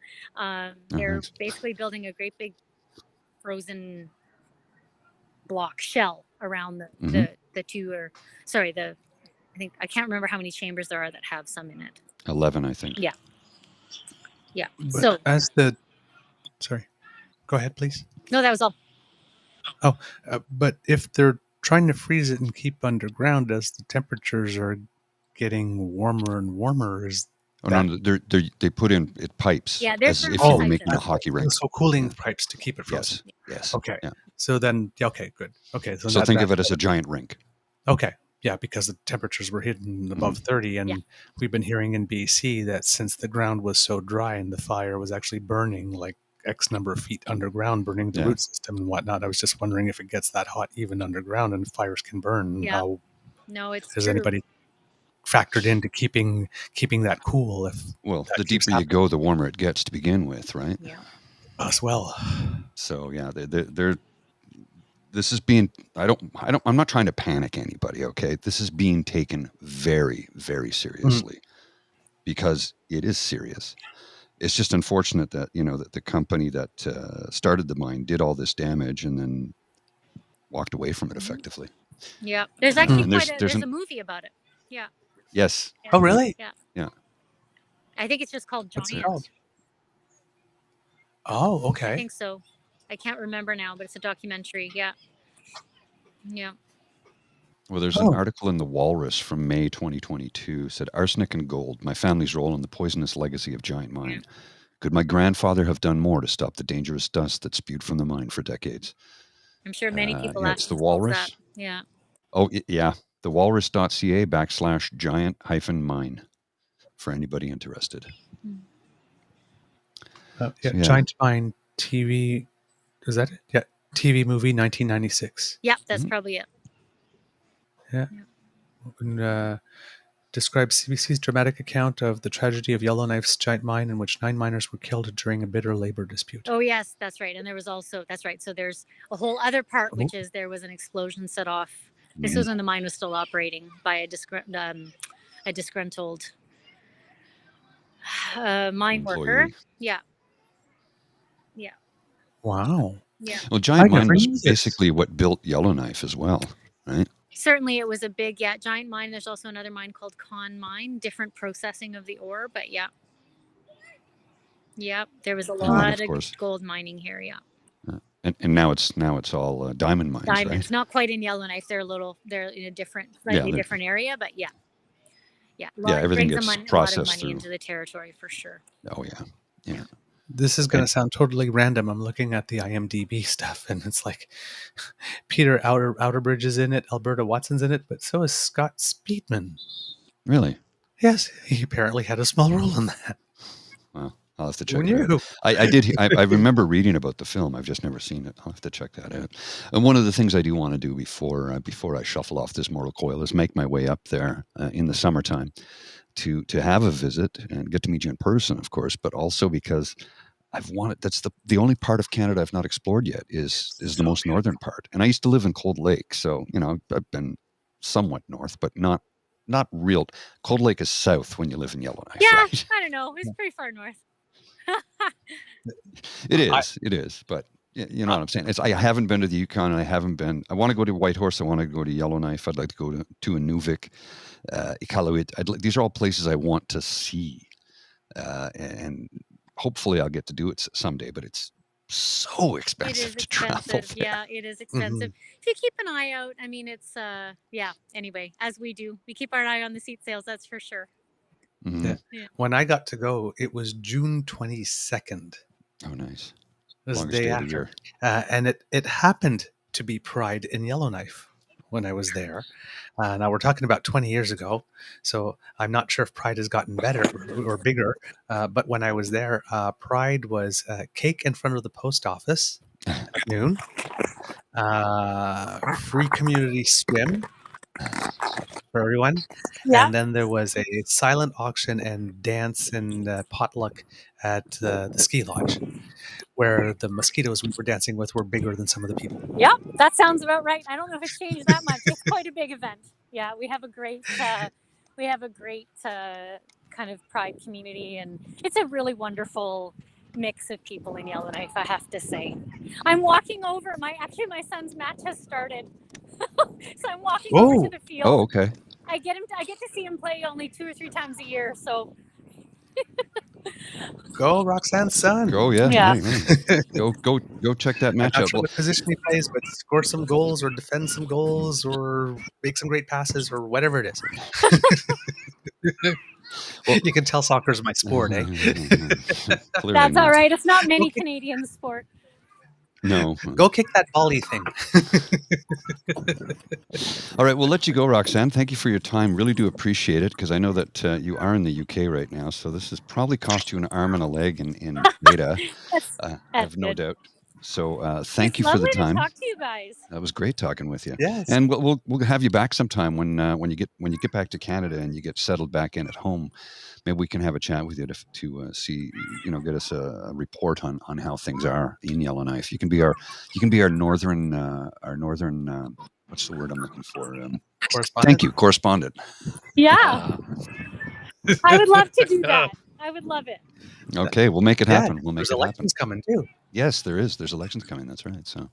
They're basically building a great big frozen block shell around I can't remember how many chambers there are that have some in it. 11, I think. Yeah. But sorry, go ahead, please. No, that was all. Oh, but if they're trying to freeze it and keep underground as the temperatures are getting warmer and warmer, no, they put in pipes. Yeah, as if you were making a hockey rink. So cooling pipes to keep it frozen. Yes. Okay. Yeah. So then, good. Okay. So think of it as a giant rink. Okay. Yeah, because the temperatures were hitting above 30, and we've been hearing in BC that since the ground was so dry and the fire was actually burning like X number of feet underground, burning the root system and whatnot. I was just wondering if it gets that hot even underground and fires can burn. Yeah. Has anybody factored into keeping that cool? The deeper you go, the warmer it gets to begin with, right? Yeah. As well. So they're this is being, I'm not trying to panic anybody, okay? This is being taken very, very seriously because it is serious. It's just unfortunate that, that the company that started the mine did all this damage and then walked away from it effectively. Yeah. There's actually there's a movie about it. Yeah. Yes. Yeah. Oh, really? Yeah. Yeah. I think it's just called Giant. What's it called? Oh, okay. I think so. I can't remember now, but it's a documentary. Yeah. Yeah. Well, there's an article in The Walrus from May 2022 said, "Arsenic and gold, my family's role in the poisonous legacy of Giant Mine. Could my grandfather have done more to stop the dangerous dust that spewed from the mine for decades?" I'm sure many people it's The Walrus. That. Yeah. Oh, yeah. thewalrus.ca/giant-mine for anybody interested. Giant Mine TV. Is that it? Yeah. TV movie 1996. Yeah, that's probably it. Yeah. And, describes CBC's dramatic account of the tragedy of Yellowknife's giant mine in which 9 miners were killed during a bitter labor dispute. Oh, yes, that's right. And there was also, that's right. So there's a whole other part, which is there was an explosion set off This was when the mine was still operating by a disgruntled mine worker. Employee. Yeah. Wow. Yeah. Well, Giant I never Mine was knew this. basically what built Yellowknife as well, right? Certainly it was a big, giant mine. There's also another mine called Con Mine, different processing of the ore, but yeah. Yep. There was a lot of gold mining here, yeah. And now it's all diamond mines, Diamonds, right? not quite in Yellowknife. They're in a slightly different area, but yeah. Everything brings gets a lot of processed money through. into the territory for sure. Oh yeah. This is going to sound totally random. I'm looking at the IMDb stuff, and it's like Peter Outerbridge is in it, Alberta Watson's in it, but so is Scott Speedman. Really? Yes, he apparently had a small role in that. Well, I'll have to check Who it out. knew? I did. I remember reading about the film. I've just never seen it. I'll have to check that out. And one of the things I do want to do before I shuffle off this mortal coil is make my way up there in the summertime to have a visit and get to meet you in person, of course, but also because that's the only part of Canada I've not explored yet is the most northern part. And I used to live in Cold Lake, so I've been somewhat north, but not real. Cold Lake is south when you live in Yellowknife. Yeah, right? I don't know. It's pretty far north. It is, but you know what I'm saying. I haven't been to the Yukon, and I want to go to Whitehorse. I want to go to Yellowknife. I'd like to go to Inuvik, Iqaluit. These are all places I want to see, and hopefully I'll get to do it someday. But it's so expensive to travel there. Yeah, it is expensive. If you keep an eye out, I mean, it's anyway, as we do, we keep our eye on the seat sales. That's for sure. Mm-hmm. Yeah. When I got to go, it was June 22nd. Oh, nice. It was Longest the day day of after. the year. And it happened to be Pride in Yellowknife when I was there. Now we're talking about 20 years ago, so I'm not sure if Pride has gotten better or bigger. But when I was there, Pride was cake in front of the post office at noon, free community swim for everyone. Yeah. And then there was a silent auction and dance and potluck at the ski lodge, where the mosquitoes we were dancing with were bigger than some of the people. Yeah, that sounds about right. I don't know if it's changed that much. It's quite a big event. Yeah, we have a great kind of Pride community, and it's a really wonderful mix of people in Yellowknife, I have to say. I'm walking over. My son's match has started, so I'm walking over to the field. Oh, okay. I get to see him play only 2 or 3 times a year, so. Go Roxanne's son. Go, yeah. Go check that match I'm not out. sure what position he plays, but score some goals or defend some goals or make some great passes or whatever it is. Well, you can tell soccer's my sport, eh? That's all right. It's not many Canadian sport. No. Go kick that volley thing. All right, we'll let you go, Roxanne. Thank you for your time. Really do appreciate it, because I know that you are in the UK right now, so this has probably cost you an arm and a leg in data. I have no doubt. So thank you for the time. Lovely to talk to you guys. That was great talking with you. Yes. And we'll have you back sometime when you get back to Canada and you get settled back in at home. Maybe we can have a chat with you to see, get us a report on how things are in Yellowknife. You can be our northern what's the word I'm looking for? Correspondent? Thank you, correspondent. Yeah. I would love to do that. I would love it. Okay, we'll make it happen. We'll make There's it happen. elections coming too. Yes, there is. There's elections coming. That's right. So.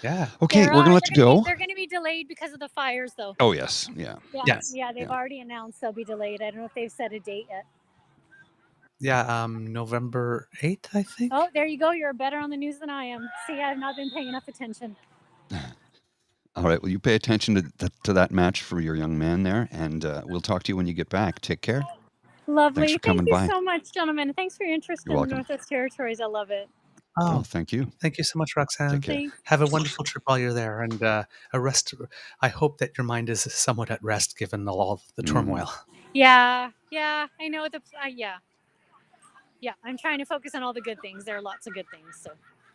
Yeah. Okay, we're gonna let you go. They're going to be delayed because of the fires, though. Oh yes, yeah. Yes. Yeah, they've already announced they'll be delayed. I don't know if they've set a date yet. Yeah, November 8th, I think. Oh, there you go. You're better on the news than I am. See, I've not been paying enough attention. All right. Well, you pay attention to that match for your young man there, and we'll talk to you when you get back. Take care. Lovely. Thanks for coming Thank you by. so much, gentlemen. Thanks for your interest You're in welcome. the Northwest Territories. I love it. Oh, thank you. Thank you so much, Roxanne. Take care. Thanks. Have a wonderful trip while you're there, and a rest. I hope that your mind is somewhat at rest given all the turmoil. Yeah. I know Yeah. I'm trying to focus on all the good things. There are lots of good things. So.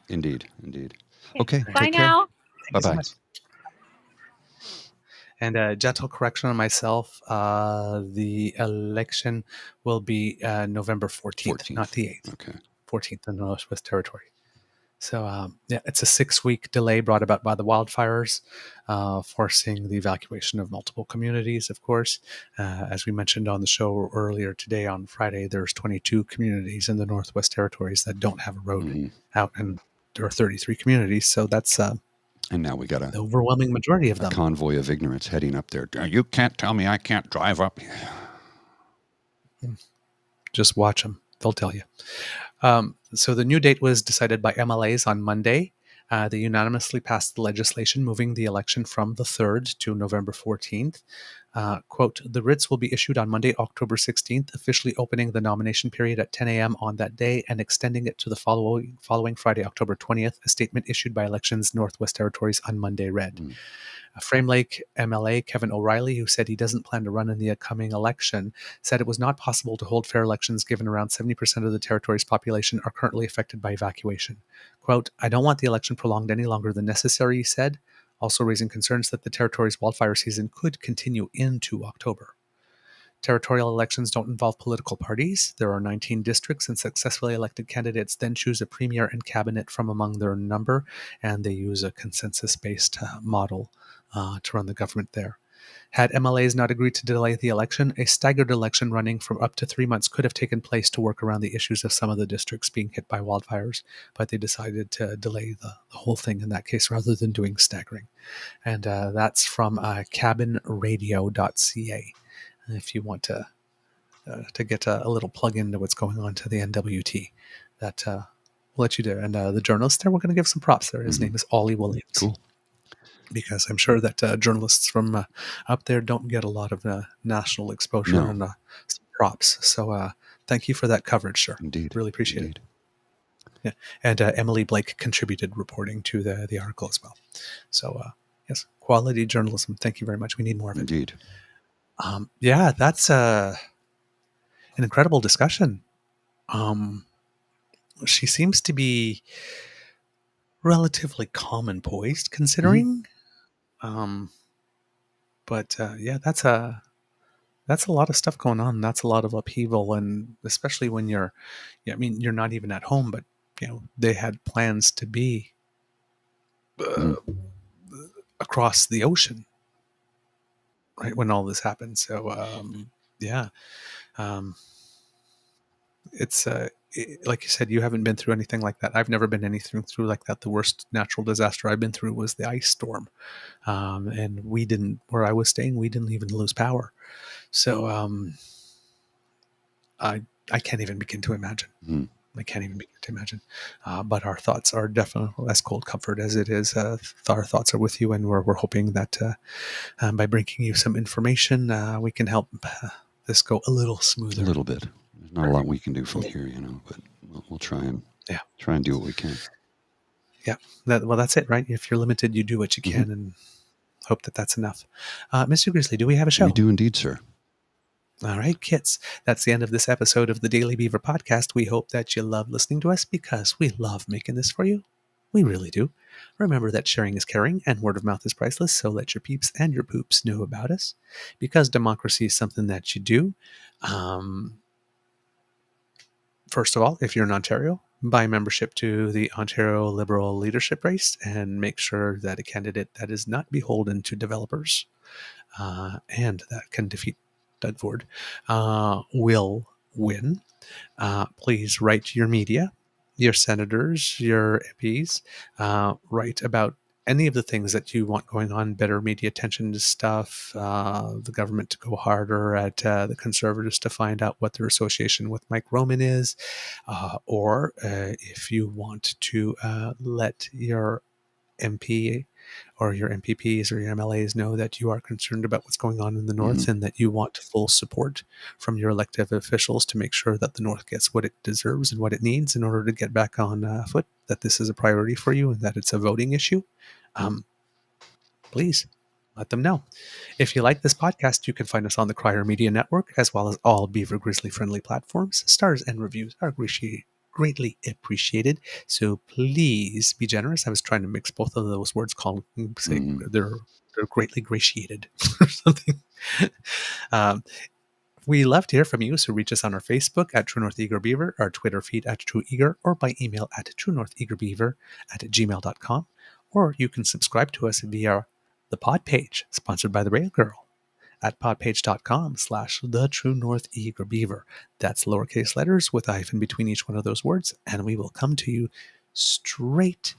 Indeed. Okay. Bye now. Bye-bye. And a gentle correction on myself. The election will be November 14th, not the 8th. Okay. 14th in the Northwest Territory. So, yeah, it's a 6-week delay brought about by the wildfires, forcing the evacuation of multiple communities, of course. As we mentioned on the show earlier today on Friday, there's 22 communities in the Northwest Territories that don't have a road out, and there are 33 communities. So that's And now we got the overwhelming majority of a them. convoy of ignorance heading up there. You can't tell me I can't drive up. Just watch them. They'll tell you. So the new date was decided by MLAs on Monday. They unanimously passed the legislation moving the election from the 3rd to November 14th. Quote, the writs will be issued on Monday, October 16th, officially opening the nomination period at 10 a.m. on that day and extending it to the following Friday, October 20th. A statement issued by Elections Northwest Territories on Monday read. Frame Lake MLA Kevin O'Reilly, who said he doesn't plan to run in the upcoming election, said it was not possible to hold fair elections given around 70% of the territory's population are currently affected by evacuation. Quote, I don't want the election prolonged any longer than necessary, he said, also raising concerns that the territory's wildfire season could continue into October. Territorial elections don't involve political parties. There are 19 districts, and successfully elected candidates then choose a premier and cabinet from among their number, and they use a consensus-based model to run the government there. Had MLAs not agreed to delay the election, a staggered election running for up to 3 months could have taken place to work around the issues of some of the districts being hit by wildfires, but they decided to delay the whole thing in that case rather than doing staggering. And that's from cabinradio.ca. If you want to get a little plug into what's going on to the NWT, that we'll let you do. And the journalist there, we're going to give some props there. His name is Ollie Williams. Cool. Because I'm sure that journalists from up there don't get a lot of national exposure and some props. So thank you for that coverage, sir. Indeed. Really appreciate it. Yeah. And Emily Blake contributed reporting to the article as well. So yes, quality journalism. Thank you very much. We need more of it. Indeed. Yeah, that's an incredible discussion. She seems to be relatively calm and poised, considering. But yeah, that's a lot of stuff going on. That's a lot of upheaval, and especially when you're not even at home, but they had plans to be across the ocean, right, when all this happened. So yeah, it's like you said, you haven't been through anything like that. I've never been anything through like that. The worst natural disaster I've been through was the ice storm, and where I was staying, we didn't even lose power. So I can't even begin to imagine. I can't even begin to imagine. But our thoughts are definitely as cold comfort as it is. Our thoughts are with you, and we're hoping that by bringing you some information, we can help this go a little smoother. A little bit. There's not a lot we can do from here, but we'll try and do what we can. Yeah. That's it, right? If you're limited, you do what you can, and hope that that's enough. Mr. Grizzly, do we have a show? We do indeed, sir. All right, kids. That's the end of this episode of the Daily Beaver podcast. We hope that you love listening to us because we love making this for you. We really do. Remember that sharing is caring and word of mouth is priceless, so let your peeps and your poops know about us, because democracy is something that you do. First of all, if you're in Ontario, buy membership to the Ontario Liberal leadership race and make sure that a candidate that is not beholden to developers and that can defeat Doug Ford will win. Please write to your media, your senators, your MPs, write about any of the things that you want going on, better media attention to stuff, the government to go harder at the Conservatives to find out what their association with Mike Roman is, or if you want to let your MP or your MPPs or your MLAs know that you are concerned about what's going on in the North and that you want full support from your elected officials to make sure that the North gets what it deserves and what it needs in order to get back on foot, that this is a priority for you and that it's a voting issue. Please let them know. If you like this podcast, you can find us on the Crier Media Network, as well as all Beaver Grizzly friendly platforms. Stars and reviews are greatly appreciated, so please be generous. I was trying to mix both of those words, they're greatly gratiated or something. We love to hear from you, so reach us on our Facebook at True North Eager Beaver, our Twitter feed at True Eager, or by email at truenortheagerbeaver@gmail.com. Or you can subscribe to us via the pod page, sponsored by the Rail Girl, at podpage.com/the True North Eager Beaver. That's lowercase letters with a hyphen between each one of those words, and we will come to you straight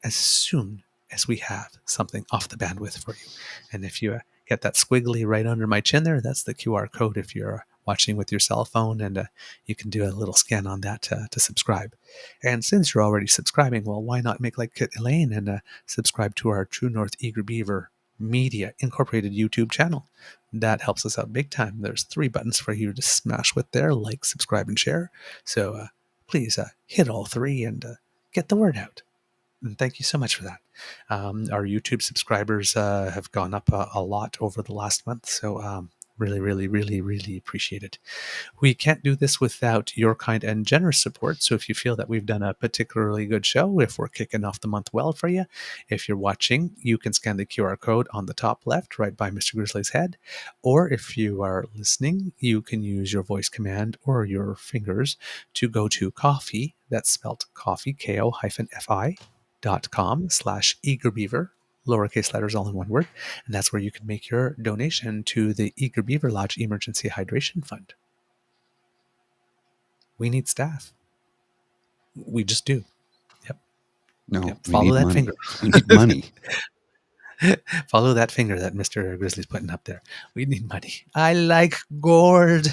as soon as we have something off the bandwidth for you. And if you get that squiggly right under my chin there, that's the QR code if you're watching with your cell phone, and you can do a little scan on that to subscribe. And since you're already subscribing, well, why not make like Elaine and subscribe to our True North Eager Beaver Media Incorporated YouTube channel? That helps us out big time. There's 3 buttons for you to smash with there: like, subscribe, and share. So please hit all 3 and get the word out. And thank you so much for that. Our YouTube subscribers have gone up a lot over the last month, so really, really, really, really appreciate it. We can't do this without your kind and generous support, so if you feel that we've done a particularly good show, if we're kicking off the month well for you, if you're watching, you can scan the QR code on the top left right by Mr. Grizzly's head, or if you are listening, you can use your voice command or your fingers to go to Ko-fi, that's spelled coffee, ko-fi.com/eagerbeaver, lowercase letters all in one word, and that's where you can make your donation to the Eager Beaver Lodge Emergency Hydration Fund. We need staff. We just do. Yep. No, Yep. we Follow need that money. finger. We need money. Follow that finger that Mr. Grizzly's putting up there. We need money. I like gourd.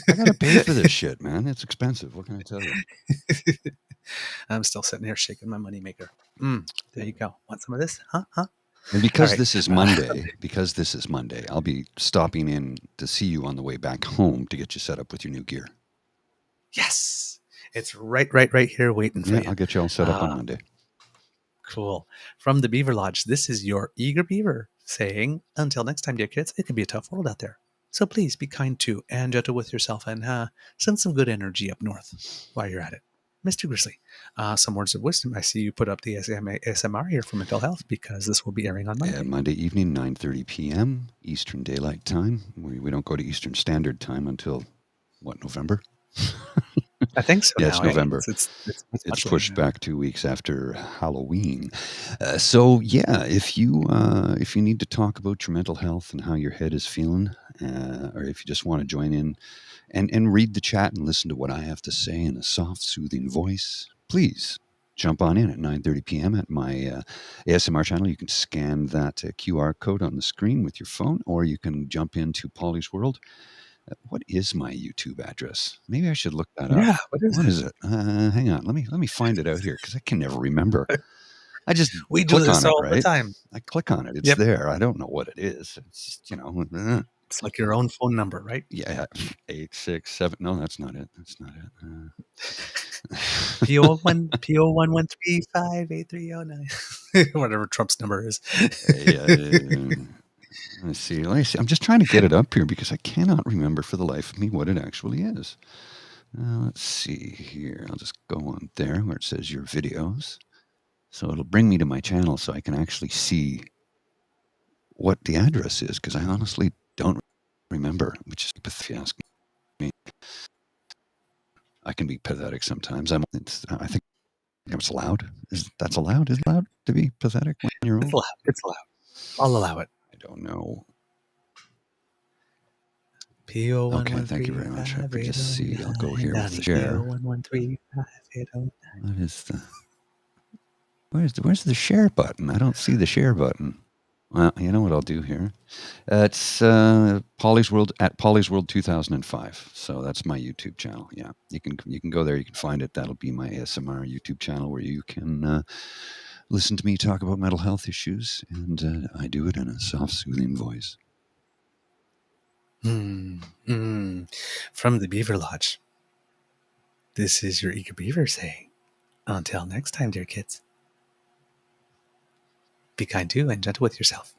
I gotta pay for this shit, man. It's expensive. What can I tell you? I'm still sitting here shaking my money maker. There you go. Want some of this? Huh? And because right. this is Monday, I'll be stopping in to see you on the way back home to get you set up with your new gear. Yes. It's right here waiting for you. I'll get you all set up on Monday. Cool. From the Beaver Lodge, this is your Eager Beaver saying, until next time, dear kids, it can be a tough world out there. So please be kind to and gentle with yourself, and send some good energy up north while you're at it. Mr. Grizzly, some words of wisdom. I see you put up the ASMR here for mental health, because this will be airing on Monday. Monday evening, 9:30 p.m. Eastern Daylight Time. We don't go to Eastern Standard Time until, November? I think so. Yeah, now, it's November. It's pushed back 2 weeks after Halloween. If you need to talk about your mental health and how your head is feeling, or if you just want to join in and read the chat and listen to what I have to say in a soft, soothing voice, please jump on in at 9:30 p.m. at my ASMR channel. You can scan that QR code on the screen with your phone, or you can jump into Polly's World. What is my YouTube address? Maybe I should look that up. Yeah, what is it? Hang on. Let me find it out here, because I can never remember. I just we do click this on all it, right? the time. I click on it. It's there. I don't know what it is. It's just, It's like your own phone number, right? Yeah, 867. No, that's not it. That's not it. PO11358309. Whatever Trump's number is. Let's see. I'm just trying to get it up here, because I cannot remember for the life of me what it actually is. Let's see here. I'll just go on there where it says your videos. So it'll bring me to my channel so I can actually see what the address is, because I honestly don't remember, which is pathetic if you ask me. I can be pathetic sometimes. I think it's allowed. That's allowed? Is it allowed to be pathetic when you're old? It's allowed. I'll allow it. I don't know. PO1135809. Okay, thank you very much. I could just see. I'll go here with the share. What is the... Where's the share button? I don't see the share button. Well, you know what I'll do here? It's Polly's World at Polly's World 2005. So that's my YouTube channel. Yeah, you can go there. You can find it. That'll be my ASMR YouTube channel, where you can listen to me talk about mental health issues, and I do it in a soft, soothing voice. From the Beaver Lodge, this is your Eager Beaver saying, until next time, dear kids, be kind to and gentle with yourself.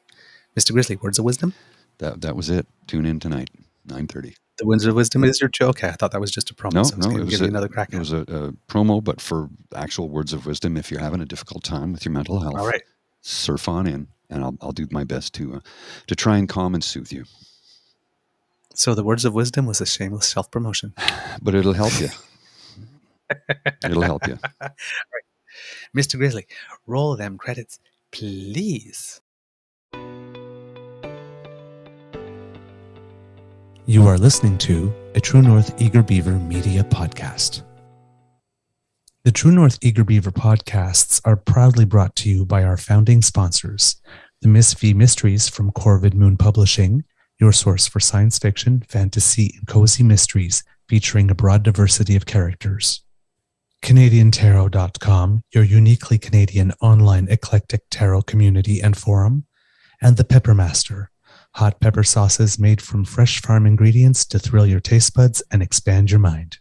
Mr. Grizzly, words of wisdom? That was it. Tune in tonight, 9:30. The words of wisdom is your joke. Okay, I thought that was just a promo. No, so I was going to give you another crack. It was a promo, but for actual words of wisdom. If you're having a difficult time with your mental health, all right, surf on in, and I'll do my best to try and calm and soothe you. So the words of wisdom was a shameless self-promotion. But it'll help you. It'll help you. Mr. Grizzly, roll them credits, please. You are listening to a True North Eager Beaver Media Podcast. The True North Eager Beaver podcasts are proudly brought to you by our founding sponsors, the Miss V Mysteries from Corvid Moon Publishing, your source for science fiction, fantasy, and cozy mysteries featuring a broad diversity of characters. CanadianTarot.com, your uniquely Canadian online eclectic tarot community and forum. And the Pepper Master, hot pepper sauces made from fresh farm ingredients to thrill your taste buds and expand your mind.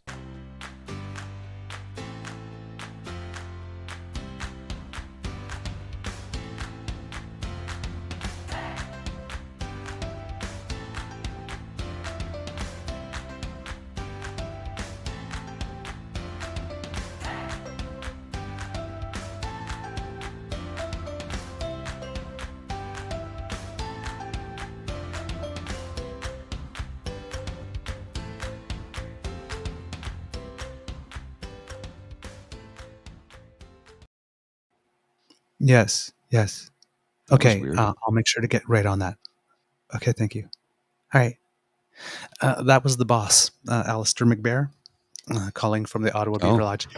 Yes. Okay, weird. I'll make sure to get right on that. Okay, thank you. All right. That was the boss, Alistair McBear, calling from the Ottawa Beaver Lodge.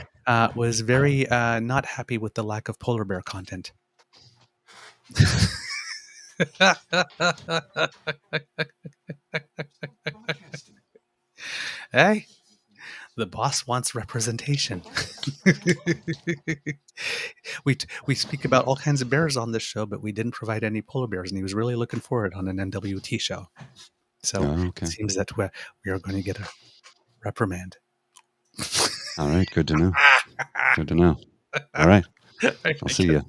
Was very not happy with the lack of polar bear content. Hey, the boss wants representation. We speak about all kinds of bears on this show, but we didn't provide any polar bears, and he was really looking for it on an NWT show. So okay. It seems that we are going to get a reprimand. All right, good to know. Good to know. All right, I'll see you.